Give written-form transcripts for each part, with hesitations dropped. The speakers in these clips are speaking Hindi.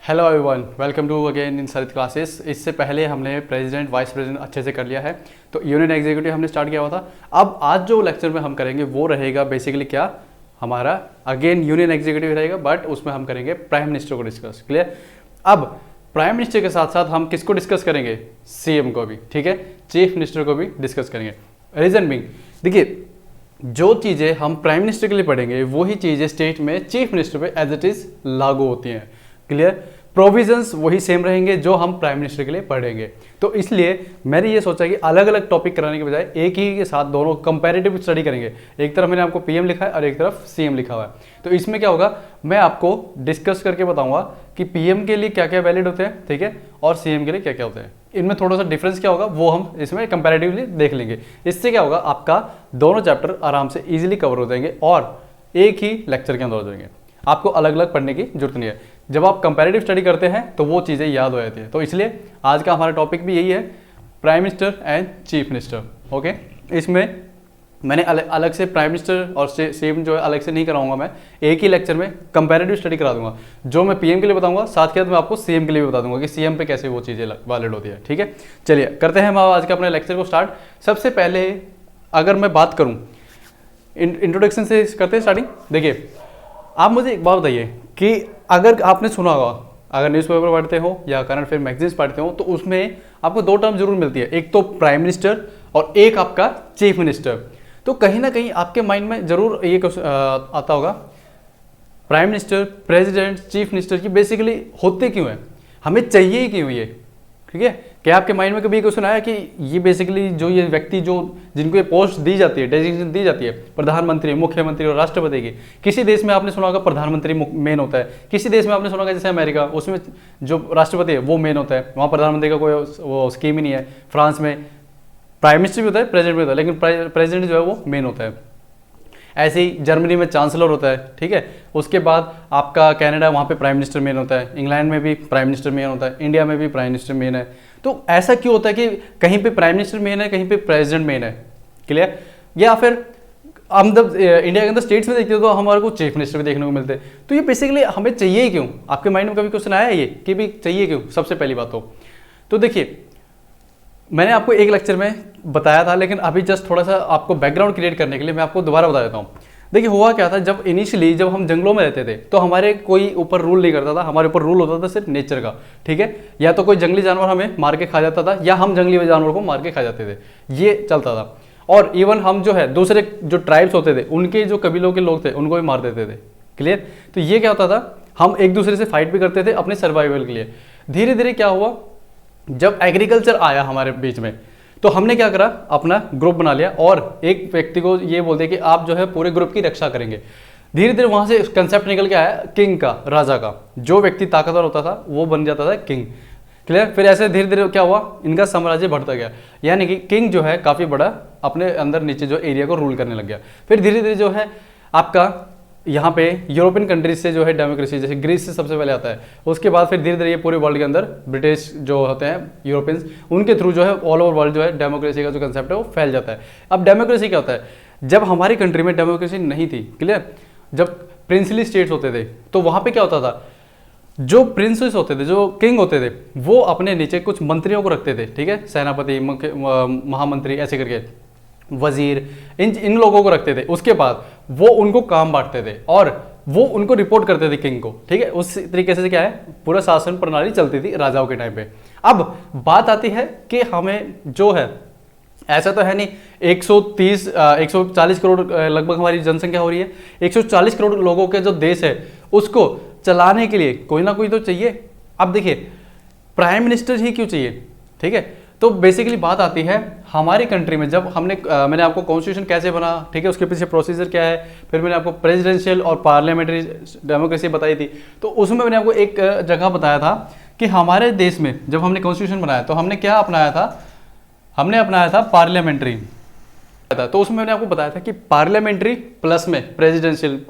Hello everyone, welcome to again in Sarit classes. इससे पहले हमने प्रेसिडेंट वाइस प्रेसिडेंट अच्छे से कर लिया है, तो यूनियन एग्जीक्यूटिव हमने स्टार्ट किया हुआ था। अब आज जो लेक्चर में हम करेंगे वो रहेगा बेसिकली क्या, हमारा अगेन यूनियन एग्जीक्यूटिव रहेगा, बट उसमें हम करेंगे प्राइम मिनिस्टर को डिस्कस। क्लियर? अब प्राइम मिनिस्टर के साथ साथ हम किसको डिस्कस करेंगे? सीएम को भी, ठीक है, चीफ मिनिस्टर को भी डिस्कस करेंगे। रीजन बिंग, देखिए जो चीज़ें हम प्राइम मिनिस्टर के लिए पढ़ेंगे वही चीज़ें स्टेट में चीफ मिनिस्टर पे एज इट इज़ लागू होती हैं। क्लियर? प्रोविजंस वही सेम रहेंगे जो हम प्राइम मिनिस्टर के लिए पढ़ेंगे। तो इसलिए मैंने ये सोचा कि अलग अलग टॉपिक कराने के बजाय एक ही के साथ दोनों कंपैरेटिव स्टडी करेंगे। एक तरफ मैंने आपको पीएम लिखा है और एक तरफ सीएम लिखा हुआ है। तो इसमें क्या होगा, मैं आपको डिस्कस करके बताऊंगा कि पीएम के लिए क्या क्या वैलिड होते हैं, ठीक है, और सीएम के लिए क्या क्या होते हैं। इनमें थोड़ा सा डिफरेंस क्या होगा वो हम इसमें कंपैरेटिवली देख लेंगे। इससे क्या होगा, आपका दोनों चैप्टर आराम से ईजिली कवर हो जाएंगे और एक ही लेक्चर के अंदर हो जाएंगे। आपको अलग अलग पढ़ने की जरूरत नहीं है। जब आप कंपैरेटिव स्टडी करते हैं तो वो चीज़ें याद हो जाती है। तो इसलिए आज का हमारा टॉपिक भी यही है, prime minister and chief minister. Okay, इसमें मैंने अलग से प्राइम मिनिस्टर और सीएम जो है अलग से नहीं कराऊंगा, मैं एक ही लेक्चर में कंपैरेटिव स्टडी करा दूंगा। जो मैं पीएम के लिए बताऊंगा साथ के साथ मैं आपको सीएम के लिए भी बता दूंगा कि सीएम पे कैसे वो चीज़ें वैलिड होती है। ठीक है, चलिए करते हैं हम आज के अपने लेक्चर को स्टार्ट। सबसे पहले अगर मैं बात करूँ इंट्रोडक्शन से करते हैं स्टार्टिंग। देखिए, आप मुझे एक बात बताइए कि अगर आपने सुना होगा, अगर न्यूज़पेपर पढ़ते हो या करंट अफेयर मैगजीन्स पढ़ते हो, तो उसमें आपको दो टर्म जरूर मिलती है, एक तो प्राइम मिनिस्टर और एक आपका चीफ मिनिस्टर। तो कहीं ना कहीं आपके माइंड में जरूर ये आता होगा, prime minister, president, chief minister की बेसिकली होते क्यों है, हमें चाहिए ही क्यों ये? ठीक है, क्या आपके माइंड में कभी क्वेश्चन आया कि ये बेसिकली जो ये व्यक्ति जो जिनको ये पोस्ट दी जाती है, डेजिग्नेशन दी जाती है, प्रधानमंत्री, मुख्यमंत्री और राष्ट्रपति की, किसी देश में आपने सुना होगा प्रधानमंत्री मेन होता है, किसी देश में आपने सुना होगा जैसे अमेरिका, उसमें जो राष्ट्रपति है वो मेन होता है, वहाँ प्रधानमंत्री का कोई वो स्कीम ही नहीं है। फ्रांस में प्राइम मिनिस्टर भी होता है, प्रेसिडेंट भी होता है, लेकिन प्रेसिडेंट जो है वो मेन होता है। ऐसे ही जर्मनी में चांसलर होता है, ठीक है। उसके बाद आपका कनाडा, वहाँ पे प्राइम मिनिस्टर मेन होता है। इंग्लैंड में भी प्राइम मिनिस्टर मेन होता है। इंडिया में भी प्राइम मिनिस्टर मेन है। तो ऐसा क्यों होता है कि कहीं पे प्राइम मिनिस्टर मेन है, कहीं पे प्रेसिडेंट मेन है? क्लियर? या फिर हम जब इंडिया के अंदर स्टेट्स में देखते हो तो हमारे को चीफ मिनिस्टर भी देखने को मिलते हैं। तो ये बेसिकली हमें चाहिए ही क्यों? आपके माइंड में कभी क्वेश्चन आया है ये कि भी चाहिए क्यों? सबसे पहली बात तो देखिए, मैंने आपको एक लेक्चर में बताया था, लेकिन अभी जस्ट थोड़ा सा आपको बैकग्राउंड क्रिएट करने के लिए मैं आपको दोबारा बता देता हूँ। देखिए, हुआ क्या था, जब इनिशियली जब हम जंगलों में रहते थे तो हमारे कोई ऊपर रूल नहीं करता था, हमारे ऊपर रूल होता था सिर्फ नेचर का। ठीक है, या तो कोई जंगली जानवर हमें मार के खा जाता था या हम जंगली जानवर को मार के खा जाते थे, ये चलता था। और इवन हम जो है दूसरे जो ट्राइब्स होते थे, उनके जो कबीलों के लोग थे उनको भी मार देते थे। क्लियर? तो ये क्या होता था, हम एक दूसरे से फाइट भी करते थे अपने सर्वाइवल के लिए। धीरे धीरे क्या हुआ, जब एग्रीकल्चर आया हमारे बीच में, तो हमने क्या करा, अपना ग्रुप बना लिया और एक व्यक्ति को ये बोल दिया कि आप जो है पूरे ग्रुप की रक्षा करेंगे। धीरे धीरे वहां से कंसेप्ट निकल के आया किंग का, राजा का। जो व्यक्ति ताकतवर होता था वो बन जाता था किंग। क्लियर? फिर ऐसे धीरे धीरे क्या हुआ, इनका साम्राज्य बढ़ता गया, यानी कि किंग जो है काफी बड़ा अपने अंदर नीचे जो एरिया को रूल करने लग गया। फिर धीरे धीरे जो है आपका यहाँ पे यूरोपियन कंट्रीज से जो है डेमोक्रेसी, जैसे ग्रीस से सबसे पहले आता है, उसके बाद फिर धीरे धीरे ये पूरे वर्ल्ड के अंदर ब्रिटिश जो होते हैं, यूरोपियंस, उनके थ्रू जो है ऑल ओवर वर्ल्ड जो है डेमोक्रेसी का जो कंसेप्ट है वो फैल जाता है। अब डेमोक्रेसी क्या होता है, जब हमारी कंट्री में डेमोक्रेसी नहीं थी, क्लियर, जब प्रिंसली स्टेट्स होते थे तो वहाँ पे क्या होता था, जो प्रिंसेस होते थे, जो किंग होते थे, वो अपने नीचे कुछ मंत्रियों को रखते थे, ठीक है, सेनापति, महामंत्री, ऐसे करके वजीर, इन लोगों को रखते थे। उसके बाद वो उनको काम बांटते थे और वो उनको रिपोर्ट करते थे किंग को। ठीक है, उस तरीके से क्या है, पूरा शासन प्रणाली चलती थी राजाओं के टाइम पे। अब बात आती है कि हमें जो है, ऐसा तो है नहीं 140 करोड़ लगभग हमारी जनसंख्या हो रही है, 140 करोड़ लोगों के जो देश है उसको चलाने के लिए कोई ना कोई तो चाहिए। अब देखिए, प्राइम मिनिस्टर ही क्यों चाहिए? ठीक है, तो बेसिकली बात आती है हमारी कंट्री में, जब मैंने आपको कॉन्स्टिट्यूशन कैसे बना, ठीक है, उसके पीछे प्रोसीजर क्या है, फिर मैंने आपको प्रेसिडेंशियल और पार्लियामेंट्री डेमोक्रेसी बताई थी। तो उसमें मैंने आपको एक जगह बताया था कि हमारे देश में जब हमने कॉन्स्टिट्यूशन बनाया तो हमने क्या अपनाया था, हमने अपनाया था पार्लियामेंट्री। तो उसमें मैंने आपको बताया था कि पार्लियामेंट्री प्लस में प्रेसिडेंशियल,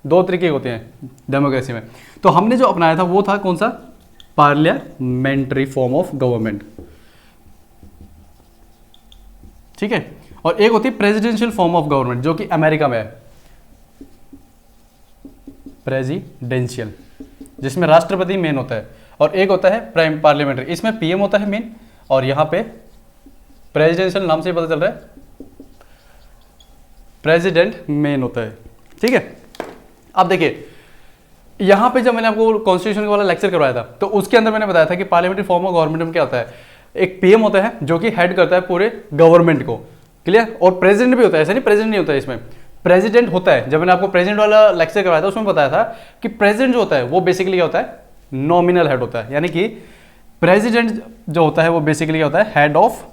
दो तरीके होते हैं डेमोक्रेसी में। तो हमने जो अपनाया था वो था कौन सा, पार्लियामेंट्री फॉर्म ऑफ गवर्नमेंट। ठीक है, और एक होती है प्रेसिडेंशियल फॉर्म ऑफ गवर्नमेंट जो कि अमेरिका में है, प्रेसिडेंशियल। जिसमें राष्ट्रपति मेन होता है और एक होता है प्राइम पार्लियामेंट्री। इसमें पीएम होता है मेन और यहाँ पे प्रेसिडेंशियल, नाम से पता चल रहा है प्रेसिडेंट मेन होता है, ठीक है। अब देखिए यहाँ पे जब मैंने आपको कॉन्स्टिट्यूशन वाला लेक्चर करवाया था तो उसके अंदर मैंने बताया था कि पार्लियामेंट्री फॉर्म ऑफ गवर्नमेंट में क्या होता है, एक पीएम होता है जो कि हेड करता है पूरे गवर्नमेंट को, क्लियर, और प्रेसिडेंट भी होता है, ऐसा नहीं प्रेसिडेंट नहीं होता है, इसमें प्रेसिडेंट होता है। जब मैंने आपको प्रेसिडेंट वाला लेक्चर करवाया था उसमें बताया था कि प्रेसिडेंट जो होता है वो बेसिकली क्या होता है, नॉमिनल हेड होता है, यानी कि प्रेसिडेंट जो होता है वो बेसिकली क्या होता है, हेड ऑफ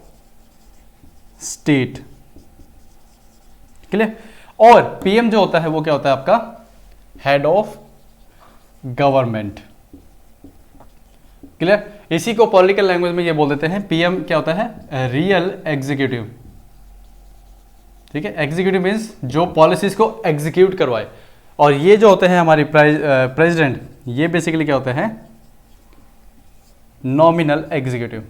स्टेट, क्लियर, और पीएम जो होता है वो क्या होता है आपका, हेड ऑफ गवर्नमेंट, क्लियर। इसी को पॉलिटिकल लैंग्वेज में ये बोल देते हैं, पीएम क्या होता है, रियल एग्जीक्यूटिव, ठीक है। एग्जीक्यूटिव मीन्स जो पॉलिसीज को एग्जीक्यूट करवाए, और ये जो होते हैं हमारी प्रेसिडेंट, ये बेसिकली क्या होते हैं, नॉमिनल एग्जीक्यूटिव,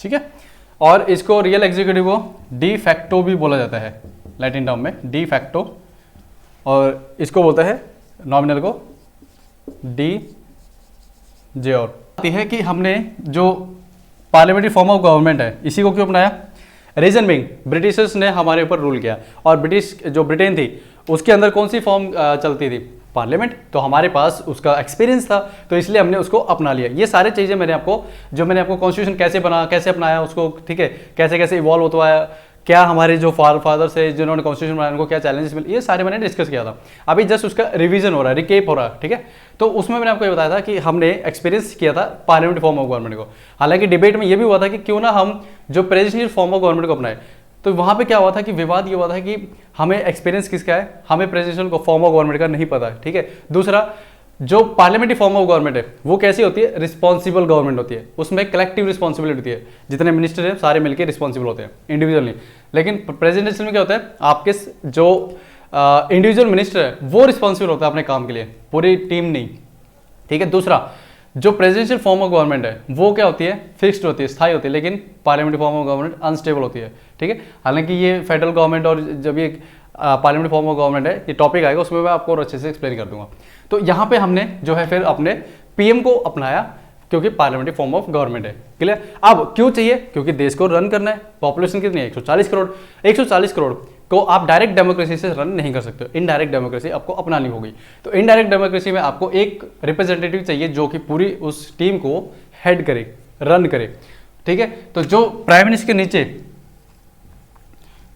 ठीक है। और इसको रियल एग्जीक्यूटिव को डी फैक्टो भी बोला जाता है लैटिन टर्म में, डी फैक्टो, और इसको बोलता है नॉमिनल को डी जेओर। है कि हमने जो पार्लियामेंट्री फॉर्म ऑफ गवर्नमेंट है इसी को क्यों अपनाया, रीजन बिंग ब्रिटिशर्स ने हमारे ऊपर रूल किया और ब्रिटेन थी उसके अंदर कौन सी फॉर्म चलती थी, पार्लियामेंट, तो हमारे पास उसका एक्सपीरियंस था तो इसलिए हमने उसको अपना लिया। ये सारी चीज़ें मैंने आपको कॉन्स्टिट्यूशन कैसे बना, कैसे अपनाया उसको, ठीक है, कैसे कैसे इवॉल्व होता है, क्या हमारे जो फादर्स है जिन्होंने कॉन्स्टिट्यूशन बनाया उनको क्या चैलेंजेस मिले, ये सारे मैंने डिस्कस किया था। अभी जस्ट उसका रिवीजन हो रहा है, रिकेप हो रहा है, ठीक है। तो उसमें मैंने आपको ये बताया था कि हमने एक्सपीरियंस किया था पार्लियामेंट्री फॉर्म ऑफ गवर्नमेंट को। हालांकि डिबेट में ये भी हुआ था कि क्यों ना हम जो प्रेसिडेंशियल फॉर्म ऑफ गवर्नमेंट को अपनाए, तो वहाँ पे क्या हुआ था कि विवाद ये हुआ था कि हमें एक्सपीरियंस किसका है, हमें प्रेसिडेंशियल फॉर्म ऑफ गवर्नमेंट का नहीं पता है, ठीक है। दूसरा, जो पार्लियामेंट्री फॉर्म ऑफ गवर्नमेंट है वो कैसी होती है, रिस्पॉन्सिबल गवर्नमेंट होती है, उसमें कलेक्टिव रिस्पॉन्सिबिलिटी होती है, जितने मिनिस्टर हैं सारे मिलकर रिस्पॉन्सिबल होते हैं, इंडिविजुअल नहीं। लेकिन प्रेसिडेंशियल में क्या होता है, आपके जो इंडिविजुअल मिनिस्टर है वो रिस्पॉन्सिबल होता है अपने काम के लिए, पूरी टीम नहीं, ठीक है। दूसरा, जो प्रेसिडेंशियल फॉर्म ऑफ गवर्नमेंट है वो क्या होती है, फिक्स्ड होती है, स्थायी होती है, लेकिन parliamentary form of government unstable होती है, ठीक है। हालांकि ये फेडरल गवर्नमेंट और जब ये पार्लियामेंट्री फॉर्म ऑफ गवर्नमेंट है, ये टॉपिक आएगा उसमें मैं आपको और अच्छे से एक्सप्लेन कर दूंगा। तो यहाँ पे हमने जो है फिर अपने पीएम को अपनाया क्योंकि पार्लियामेंट्री फॉर्म ऑफ गवर्नमेंट है, क्लियर। अब क्यों चाहिए, क्योंकि देश को रन करना है, पॉपुलेशन कितनी है, 140 करोड़, 140 करोड़ को आप डायरेक्ट डेमोक्रेसी से रन नहीं कर सकते, इनडायरेक्ट डेमोक्रेसी आपको अपनानी होगी। तो इनडायरेक्ट डेमोक्रेसी में आपको एक रिप्रेजेंटेटिव चाहिए जो कि पूरी उस टीम को हेड करे, रन करे, ठीक है। तो जो प्राइम मिनिस्टर के नीचे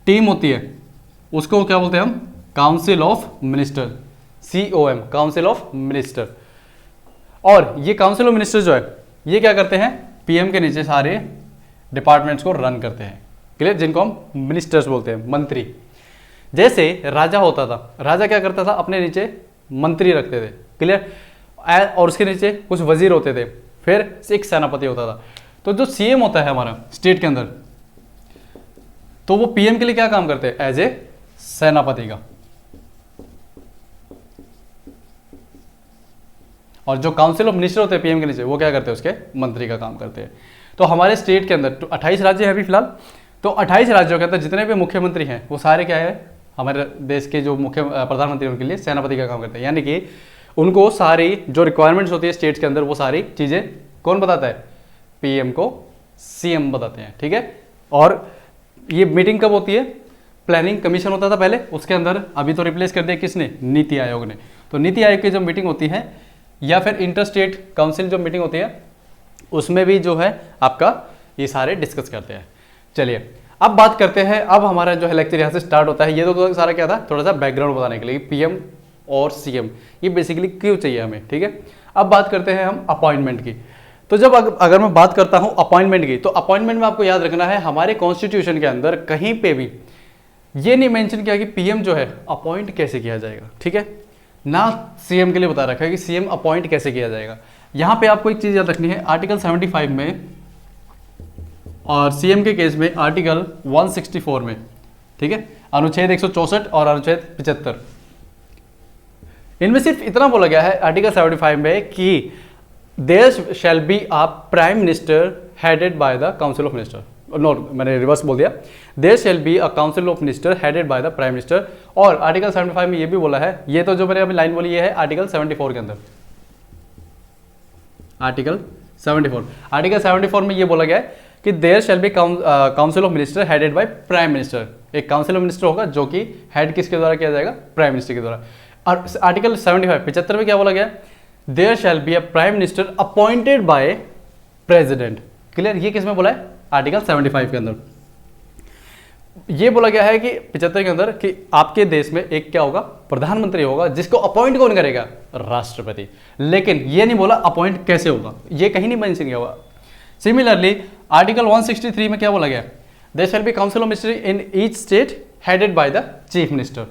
टीम होती है उसको क्या बोलते हैं हम, council of minister, COM, council of minister. और ये काउंसिल ऑफ मिनिस्टर जो है ये क्या करते हैं, पीएम के नीचे सारे डिपार्टमेंट्स को रन करते हैं, क्लियर, जिनको हम मिनिस्टर्स बोलते हैं, मंत्री। जैसे राजा होता था, राजा क्या करता था, अपने नीचे मंत्री रखते थे, क्लियर, और उसके नीचे कुछ वजीर होते थे, फिर एक सेनापति होता था। तो जो CM होता है हमारा स्टेट के अंदर, तो वो पीएम के लिए क्या काम करते हैं, एज ए सेनापति का। और जो काउंसिल ऑफ मिनिस्टर होते हैं पीएम के नीचे वो क्या करते हैं, उसके मंत्री का काम करते हैं। तो हमारे स्टेट के अंदर 28 राज्य हैं अभी फिलहाल, तो 28 राज्यों के अंदर जितने भी मुख्यमंत्री हैं वो सारे क्या है, हमारे देश के जो मुख्य प्रधानमंत्री उनके लिए सेनापति का काम करते हैं। यानी कि उनको सारी जो रिक्वायरमेंट्स होती है स्टेट्स के अंदर वो सारी चीज़ें कौन बताता है, पीएम को CM बताते हैं, ठीक है। और ये मीटिंग कब होती है, प्लानिंग कमीशन होता था पहले, उसके अंदर अभी तो रिप्लेस कर दिया किसने, नीति आयोग ने। तो नीति आयोग की जब मीटिंग होती है या फिर इंटर स्टेट काउंसिल जो मीटिंग होती है उसमें भी जो है आपका ये सारे डिस्कस करते हैं। चलिए अब बात करते हैं, अब हमारा जो है लेक्चर यहाँ से स्टार्ट होता है। ये तो सारा क्या था, थोड़ा सा बैकग्राउंड बताने के लिए, पीएम और CM ये बेसिकली क्यों चाहिए हमें, ठीक है। अब बात करते हैं हम अपॉइंटमेंट की। तो जब अगर मैं बात करता हूँ अपॉइंटमेंट की, तो अपॉइंटमेंट में आपको याद रखना है हमारे कॉन्स्टिट्यूशन के अंदर कहीं पे भी ये नहीं मेंशन किया कि पीएम जो है अपॉइंट कैसे किया जाएगा, ठीक है, ना CM के लिए बता रखा है कि CM अपॉइंट कैसे किया जाएगा। यहाँ पे आपको एक चीज़ याद रखनी है, आर्टिकल 75 में और CM के केस में आर्टिकल 164 में, ठीक है, अनुच्छेद 164 और अनुच्छेद 75, इनमें सिर्फ इतना बोला गया है आर्टिकल 75 में कि there shall be a prime minister headed by the council of minister. No मैंने रिवर्स बोल दिया, there shall be a council of minister headed by the prime minister. और आर्टिकल 75 में ये भी बोला है, ये तो जो मैंने अभी लाइन बोली ये है आर्टिकल 74 के अंदर, आर्टिकल 74 में ये बोला गया है कि there shall be council of minister headed by prime minister. एक काउंसिल ऑफ मिनिस्टर होगा जो कि हेड किसके द्वारा किया जाएगा, प्राइम मिनिस्टर के द्वारा। और आर्टिकल 75 में क्या बोला गया, there shall be a prime minister appointed by president. Clear, ये किस में बोला है, आर्टिकल 75 के अंदर। ये बोला गया है कि 75 के अंदर कि आपके देश में एक क्या होगा, प्रधानमंत्री होगा, जिसको अपॉइंट कौन करेगा, राष्ट्रपति। लेकिन ये नहीं बोला अपॉइंट कैसे होगा, ये कहीं नहीं मेंशन किया हुआ। सिमिलरली आर्टिकल 163 में क्या बोला गया, there shall be council of minister in each state headed by the chief minister.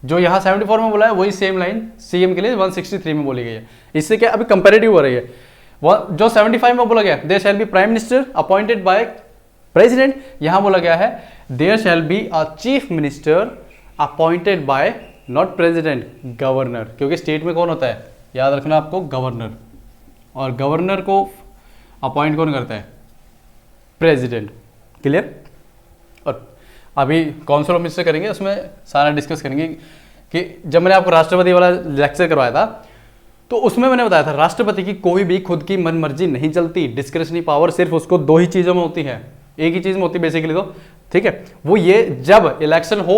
जो यहाँ 74 में बोला है वही सेम लाइन सीएम के लिए 163 में बोली गई है। इससे क्या अभी कंपेरेटिव हो रही है। जो 75 में बोला गया there shall be prime minister appointed by president, यहां बोला गया है there shall be a chief minister appointed by not president, governor. क्योंकि स्टेट में कौन होता है, याद रखना आपको, गवर्नर। और गवर्नर को अपॉइंट कौन करता है, प्रेसिडेंट। क्लियर। और अभी काउंसिल ऑफ मिनिस्टर करेंगे, उसमें सारा डिस्कस करेंगे कि जब मैंने आपको राष्ट्रपति वाला लेक्चर करवाया था तो उसमें मैंने बताया था राष्ट्रपति की कोई भी खुद की मन मर्जी नहीं चलती, डिस्क्रिशनरी पावर सिर्फ उसको दो ही चीज़ों में होती है, एक ही चीज़ में होती है बेसिकली तो, ठीक है, वो ये जब इलेक्शन हो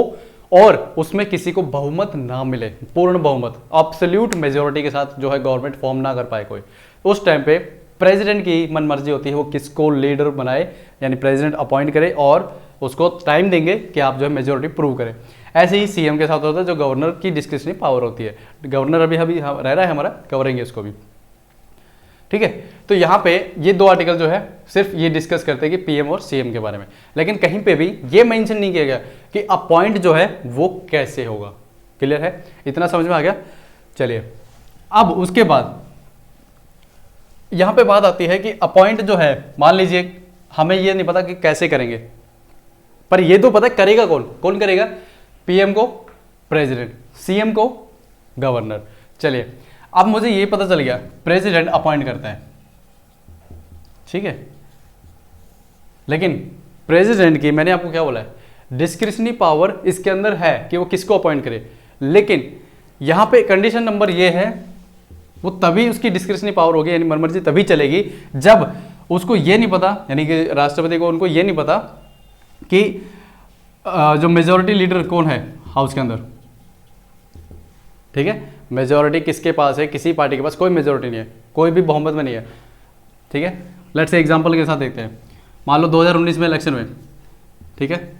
और उसमें किसी को बहुमत ना मिले, पूर्ण बहुमत, एब्सोल्यूट मेजोरिटी के साथ जो है गवर्नमेंट फॉर्म ना कर पाए कोई, उस टाइम पे प्रेसिडेंट की मन मर्जी होती है वो किसको लीडर बनाए, यानी प्रेसिडेंट अपॉइंट करे और उसको टाइम देंगे कि आप जो है मेजोरिटी प्रूव करें। ऐसे ही सीएम के साथ होता है, जो गवर्नर की डिस्क्रिशनरी पावर होती है। गवर्नर अभी रह रहा है हमारा, कवरेंगे इसको भी, ठीक है। तो यहाँ पे ये दो आर्टिकल जो है सिर्फ ये डिस्कस करते हैं कि पीएम और सीएम के बारे में, लेकिन कहीं पे भी ये मेंशन नहीं किया गया कि अपॉइंट जो है वो कैसे होगा। क्लियर है, इतना समझ में आ गया। चलिए अब उसके बाद यहाँ पे बात आती है कि अपॉइंट जो है, मान लीजिए हमें ये नहीं पता कि कैसे करेंगे, पर ये तो पता है करेगा कौन, कौन करेगा, पीएम को प्रेसिडेंट, सीएम को गवर्नर। चलिए अब मुझे ये पता चल गया प्रेसिडेंट अपॉइंट करता है, ठीक है, लेकिन प्रेसिडेंट की मैंने आपको क्या बोला है, डिस्क्रिशनरी पावर इसके अंदर है कि वो किसको अपॉइंट करे, लेकिन यहां पे कंडीशन नंबर ये है वो तभी उसकी डिस्क्रिशनरी पावर होगी, यानी मनमर्जी तभी चलेगी जब उसको ये नहीं पता, यानी कि राष्ट्रपति को उनको ये नहीं पता कि जो मेजोरिटी लीडर कौन है हाउस के अंदर, ठीक है, मेजोरिटी किसके पास है, किसी पार्टी के पास कोई मेजोरिटी नहीं है, कोई भी बहुमत में नहीं है, ठीक है। लेट्स से एग्जांपल के साथ देखते हैं, मान लो 2019 में इलेक्शन में, ठीक है,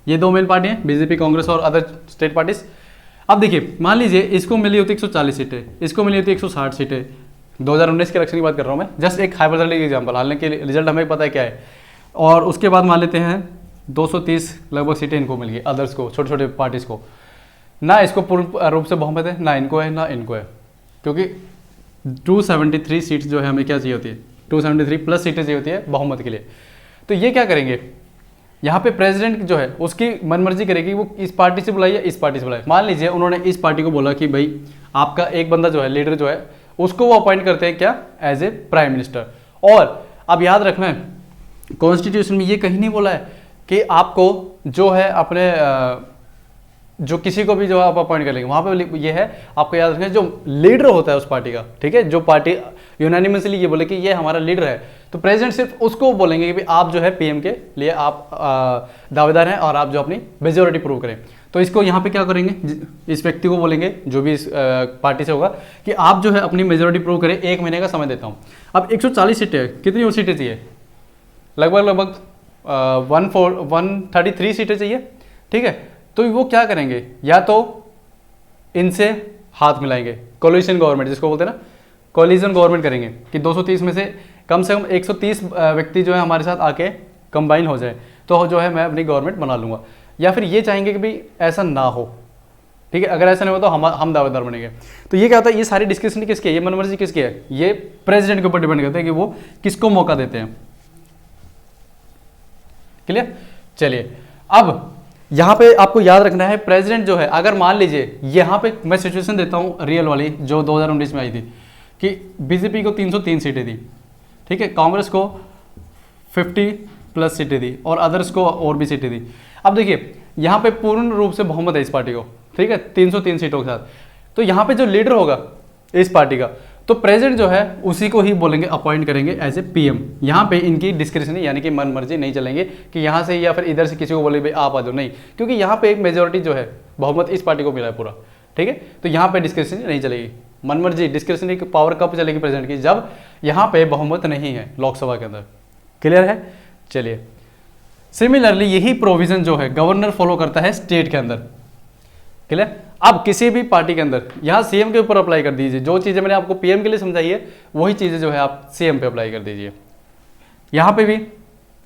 ये दो मेन पार्टी हैं, बीजेपी, कांग्रेस और अदर स्टेट पार्टीज। अब देखिए मान लीजिए इसको मिली होती 140 सीटें, इसको मिली होती 160 सीटें, 2019 के इलेक्शन की बात कर रहा हूँ मैं, जस्ट एक हाइपोथेटिकल एग्जांपल, हालांकि रिजल्ट हमें पता है क्या है। और उसके बाद मान लेते हैं 230 लगभग सीटें इनको मिल गई, अदर्स को, छोटे छोटे पार्टीज को, ना इसको पूर्ण रूप से बहुमत है, ना इनको है ना इनको है, क्योंकि 273 सीट्स जो है हमें क्या चाहिए होती है, 273 प्लस सीटें चाहिए होती है बहुमत के लिए। तो ये क्या करेंगे, यहाँ पे प्रेसिडेंट जो है उसकी मनमर्जी करेगी वो इस पार्टी से बुलाए या इस पार्टी से बुलाए। मान लीजिए उन्होंने इस पार्टी को बोला कि भाई आपका एक बंदा जो है, लीडर जो है, उसको वो अपॉइंट करते हैं क्या, एज ए प्राइम मिनिस्टर। और अब याद रखना है कॉन्स्टिट्यूशन में ये कहीं नहीं बोला है कि आपको जो है अपने जो किसी को भी जो आप अपॉइंट कर लेंगे, वहाँ पे ये है आपको याद रखना है जो लीडर होता है उस पार्टी का, ठीक है, जो पार्टी यूनानिमसली ये बोले कि ये हमारा लीडर है, तो प्रेसिडेंट सिर्फ उसको बोलेंगे कि भाई आप जो है पीएम के लिए आप दावेदार हैं और आप जो अपनी मेजोरिटी प्रूव करें। तो इसको यहाँ पे क्या करेंगे, इस व्यक्ति को बोलेंगे जो भी इस पार्टी से होगा कि आप जो है अपनी मेजोरिटी प्रूव करें, 1 महीने का समय देता हूँ। अब 140 सीटें, कितनी और सीटें चाहिए, लगभग 133 सीटें चाहिए, ठीक है। तो वो क्या करेंगे, या तो इनसे हाथ मिलाएंगे, कोलिशन गवर्नमेंट जिसको बोलते हैं ना, कोलिशन गवर्नमेंट करेंगे कि 230 में से कम 130 व्यक्ति जो है हमारे साथ आके कंबाइन हो जाए, तो जो है मैं अपनी गवर्नमेंट बना लूँगा। या फिर ये चाहेंगे कि भाई ऐसा ना हो, ठीक है, अगर ऐसा नहीं हो तो हम दावेदार बनेंगे। तो ये क्या होता है, ये सारी डिस्कशन किसकी है, ये मनमर्जी किसकी है, ये प्रेसिडेंट के ऊपर डिपेंड करता है कि वो किसको मौका देते हैं। क्लियर। चलिए अब यहाँ पे आपको याद रखना है प्रेसिडेंट जो है, अगर मान लीजिए यहाँ पे मैं सिचुएशन देता हूँ रियल वाली जो 2019 में आई थी कि बीजेपी को 303 सीटें थी, ठीक है, कांग्रेस को 50+ सीटें दी और अदर्स को और भी सीटें दी। अब देखिए यहाँ पे पूर्ण रूप से बहुमत है इस पार्टी को, ठीक है, 303 सीटों के साथ। तो यहाँ पे जो लीडर होगा इस पार्टी का, तो प्रेसिडेंट जो है उसी को ही बोलेंगे, अपॉइंट करेंगे एज ए पीएम। यहाँ पे इनकी डिस्क्रिप्शनरी यानी कि मन मर्जी नहीं चलेंगे कि यहाँ से या फिर इधर से किसी को बोले भाई आप आ जाओ, नहीं, क्योंकि यहाँ पे एक मेजोरिटी जो है बहुमत इस पार्टी को मिला है पूरा, ठीक है। तो यहाँ पे डिस्क्रिप्शनरी नहीं चलेगी, मन मर्जी। डिस्क्रिप्शनरी की पावर कब चलेगी प्रेसिडेंट की, जब यहाँ पे बहुमत नहीं है लोकसभा के अंदर। क्लियर है? चलिए, सिमिलरली यही प्रोविजन जो है गवर्नर फॉलो करता है स्टेट के अंदर। क्लियर? अब किसी भी पार्टी के अंदर यहाँ सीएम के ऊपर अप्लाई कर दीजिए, जो चीज़ें मैंने आपको पीएम के लिए समझाई है वही चीज़ें जो है आप सीएम पे अप्लाई कर दीजिए। यहाँ पे भी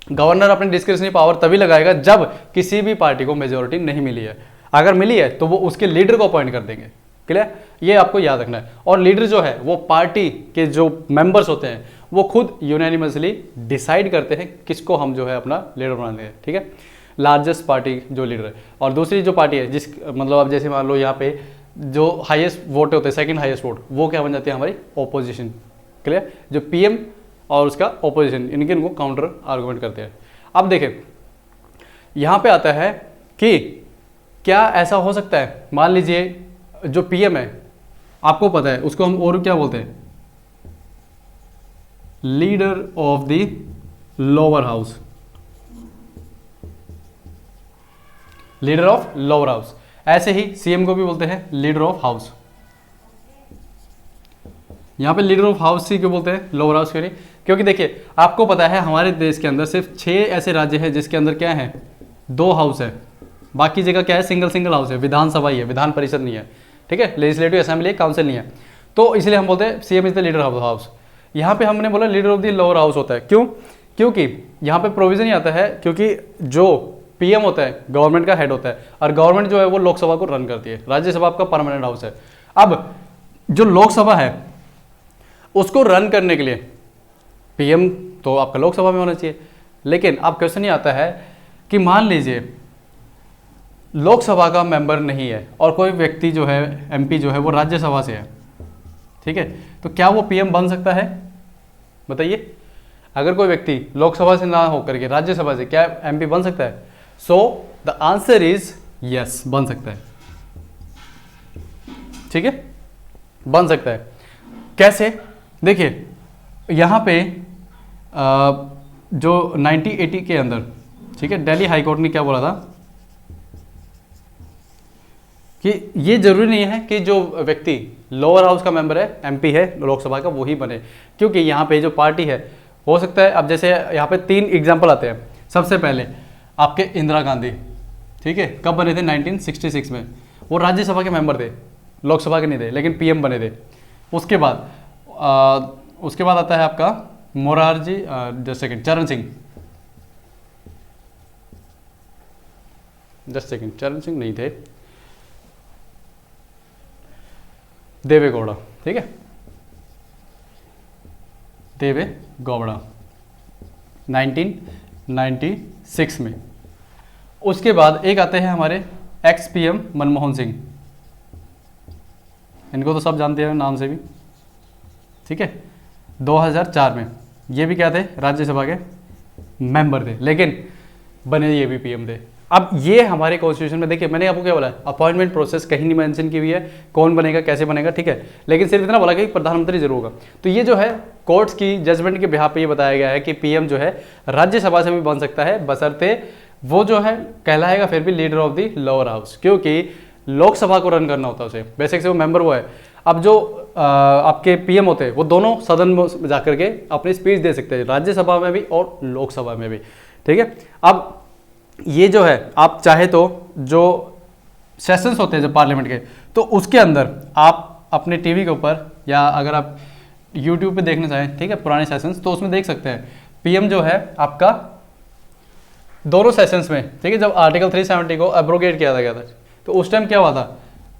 गवर्नर अपनी डिस्क्रिप्शनरी पावर तभी लगाएगा जब किसी भी पार्टी को मेजोरिटी नहीं मिली है। अगर मिली है तो वो उसके लीडर को अपॉइंट कर देंगे। क्लियर? ये आपको याद रखना है। और लीडर जो है वो पार्टी के जो मेंबर्स होते हैं वो खुद यूनानिमसली डिसाइड करते हैं किसको हम जो है अपना लीडर बनाते हैं, ठीक है। लार्जेस्ट पार्टी जो लीडर है, और दूसरी जो पार्टी है जिस मतलब अब जैसे मान लो यहाँ पे जो हाईएस्ट वोट होते हैं, सेकंड हाईएस्ट वोट, वो क्या बन जाती है हमारी ओपोजिशन। क्लियर? जो पीएम और उसका ओपोजिशन, इनको काउंटर आर्गुमेंट करते हैं। अब देखें यहाँ पे आता है कि क्या ऐसा हो सकता है, मान लीजिए जो पीएम है आपको पता है उसको हम और क्या बोलते हैं, leader of the lower house, leader of lower house. ऐसे ही सीएम को भी बोलते हैं लीडर ऑफ हाउस। यहां पे लीडर ऑफ हाउस ही क्यों बोलते हैं, लोअर हाउस क्यों नहीं? क्योंकि देखिए आपको पता है हमारे देश के अंदर सिर्फ 6 ऐसे राज्य हैं जिसके अंदर क्या है, 2 हाउस है। बाकी जगह क्या है, सिंगल हाउस है, विधानसभा ही है, विधान परिषद नहीं है, ठीक है, लेजिस्लेटिव असेंबली काउंसिल नहीं है। तो इसलिए हम बोलते हैं CM is the leader of the house. यहाँ पे हमने बोला leader of the lower house होता है, क्यों? क्योंकि यहाँ पे प्रोविजन ही आता है, क्योंकि जो पीएम होता है गवर्नमेंट का हेड होता है, और गवर्नमेंट जो है वो लोकसभा को रन करती है। राज्यसभा आपका परमानेंट हाउस है। अब जो लोकसभा है उसको रन करने के लिए पीएम तो आपका लोकसभा में होना चाहिए। लेकिन अब क्वेश्चन ये आता है कि मान लीजिए लोकसभा का मेंबर नहीं है और कोई व्यक्ति जो है एमपी जो है वो राज्यसभा से है, ठीक है, तो क्या वो पीएम बन सकता है? बताइए, अगर कोई व्यक्ति लोकसभा से ना होकर के राज्यसभा से, क्या एमपी बन सकता है? So the answer is yes, बन सकता है, ठीक है, बन सकता है। कैसे? देखिए यहां पे जो 1980 के अंदर, ठीक है, दिल्ली हाई कोर्ट ने क्या बोला था कि ये जरूरी नहीं है कि जो व्यक्ति लोअर हाउस का मेंबर है, एमपी है लोकसभा का, वही बने, क्योंकि यहाँ पे जो पार्टी है हो सकता है। अब जैसे यहाँ पे 3 एग्जांपल आते हैं। सबसे पहले आपके इंदिरा गांधी, ठीक है, कब बने थे? 1966 में। वो राज्यसभा के मेंबर थे, लोकसभा के नहीं थे, लेकिन पीएम बने थे। उसके बाद आता है आपका मोरारजी जस्ट सेकंड चरण सिंह, चरण सिंह नहीं थे, देवेगौड़ा, ठीक है, देवेगौड़ा 1996 में। उसके बाद एक आते हैं हमारे एक्स पीएम मनमोहन सिंह, इनको तो सब जानते हैं नाम से भी, ठीक है, 2004 में। ये भी क्या थे, राज्यसभा के मेंबर थे, लेकिन बने ये भी पीएम थे। अब ये हमारे कॉन्स्टिट्यूशन में देखिए, मैंने आपको क्या बोला, अपॉइंटमेंट प्रोसेस कहीं नहीं मेंशन की हुई है, कौन बनेगा कैसे बनेगा, ठीक है, लेकिन सिर्फ इतना बोला कि प्रधानमंत्री जरूर होगा। तो ये जो है कोर्ट्स की जजमेंट के बिहाफ पे ये बताया गया है कि पीएम जो है राज्यसभा से भी बन सकता है, बशर्ते वो जो है कहलाएगा फिर भी leader of the lower house, क्योंकि लोकसभा को रन करना होता है उसे, बेसिक से वो मेंबर वो है। अब जो आपके पीएम होते हैं वो दोनों सदन में जाकर के अपनी स्पीच दे सकते हैं, राज्यसभा में भी और लोकसभा में भी, ठीक है। अब ये जो है आप चाहे तो जो सेशंस होते हैं जब पार्लियामेंट के, तो उसके अंदर आप अपने टीवी के ऊपर या अगर आप यूट्यूब पे देखना चाहें, ठीक है, पुराने सेशंस, तो उसमें देख सकते हैं पीएम जो है आपका दोनों सेशंस में, ठीक है, जब आर्टिकल 370 को एब्रोगेट किया गया था, तो उस टाइम क्या हुआ था,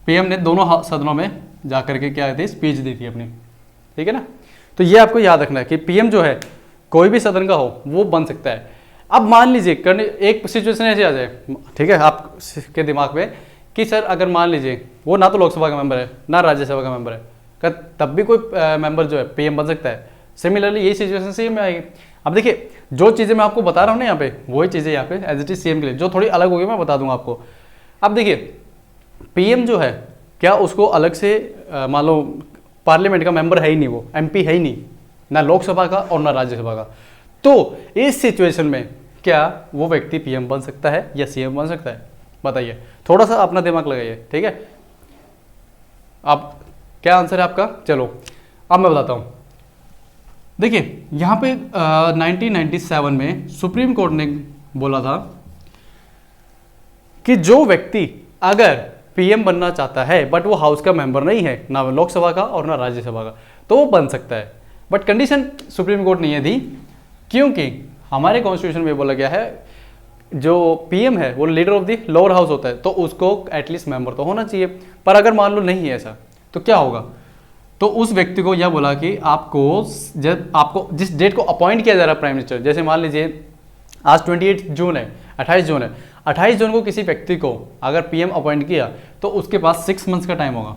पीएम ने दोनों सदनों में जाकर के क्या थी, स्पीच दी थी अपनी, ठीक है ना। तो ये आपको याद रखना है कि पीएम जो है कोई भी सदन का हो वो बन सकता है। अब मान लीजिए करने एक सिचुएशन ऐसे आ जाए, ठीक है, आपके दिमाग में कि सर अगर मान लीजिए वो ना तो लोकसभा का मेंबर है ना राज्यसभा का मेंबर है, तब भी कोई मेंबर जो है पीएम बन सकता है? सिमिलरली यही सिचुएशन सेम में आएगी। अब देखिए जो चीज़ें मैं आपको बता रहा हूँ ना यहाँ पे, वही चीज़ें यहाँ पे एज इट इज सेम के लिए, जो थोड़ी अलग होगी मैं बता दूंगा आपको। अब देखिए पीएम जो है, क्या उसको अलग से मान लो पार्लियामेंट का मेंबर है ही नहीं, वो एमपी है ही नहीं, ना लोकसभा का और ना राज्यसभा का, तो इस सिचुएशन में क्या वो व्यक्ति पीएम बन सकता है या सीएम बन सकता है? बताइए, थोड़ा सा अपना दिमाग लगाइए, ठीक है। अब क्या आंसर है आपका? चलो अब मैं बताता हूँ। देखिए यहाँ पे 1997 में सुप्रीम कोर्ट ने बोला था कि जो व्यक्ति अगर पीएम बनना चाहता है बट वो हाउस का मेंबर नहीं है, ना लोकसभा का और ना राज्यसभा का, तो वो बन सकता है। बट कंडीशन सुप्रीम कोर्ट ने ये दी, क्योंकि हमारे कॉन्स्टिट्यूशन में बोला गया है जो पीएम है वो leader of the lower house होता है, तो उसको एटलीस्ट मेंबर तो होना चाहिए। पर अगर मान लो नहीं है ऐसा, तो क्या होगा? तो उस व्यक्ति को यह बोला कि आपको जिस डेट को अपॉइंट किया जा रहा है प्राइम मिनिस्टर, जैसे मान लीजिए आज 28 जून है, 28 जून है, 28 जून को किसी व्यक्ति को अगर पीएम अपॉइंट किया तो उसके पास 6 मंथ्स का टाइम होगा,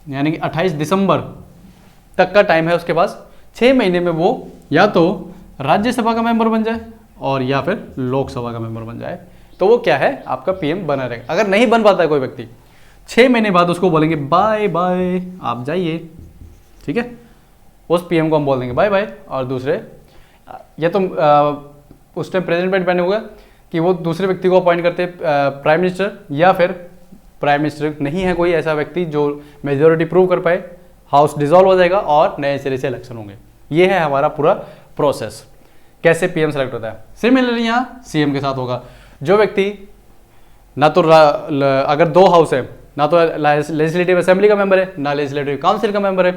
यानी कि 28 दिसंबर तक का टाइम है उसके पास। 6 महीने में वो या तो राज्यसभा का मेंबर बन जाए और या फिर लोकसभा का मेंबर बन जाए, तो वो क्या है आपका पीएम बना रहेगा। अगर नहीं बन पाता है कोई व्यक्ति, 6 महीने बाद उसको बोलेंगे बाय बाय, आप जाइए, ठीक है। उस पीएम को हम बोल देंगे बाय बाय, और दूसरे या तो उस टाइम प्रेसिडेंट पे डिपेंड होगा कि वो दूसरे व्यक्ति को अपॉइंट करते प्राइम मिनिस्टर, या फिर प्राइम मिनिस्टर नहीं है कोई ऐसा व्यक्ति जो मेजोरिटी प्रूव कर पाए, हाउस डिसॉल्व हो जाएगा और नए सिरे से इलेक्शन होंगे। ये है हमारा पूरा प्रोसेस, कैसे पीएम सेलेक्ट होता है। सिमिलरली यहाँ सीएम के साथ होगा, जो व्यक्ति ना तो अगर 2 हाउस है, ना तो लेजिस्लेटिव असेंबली का मेंबर है, ना लेजिस्लेटिव काउंसिल का मेंबर है,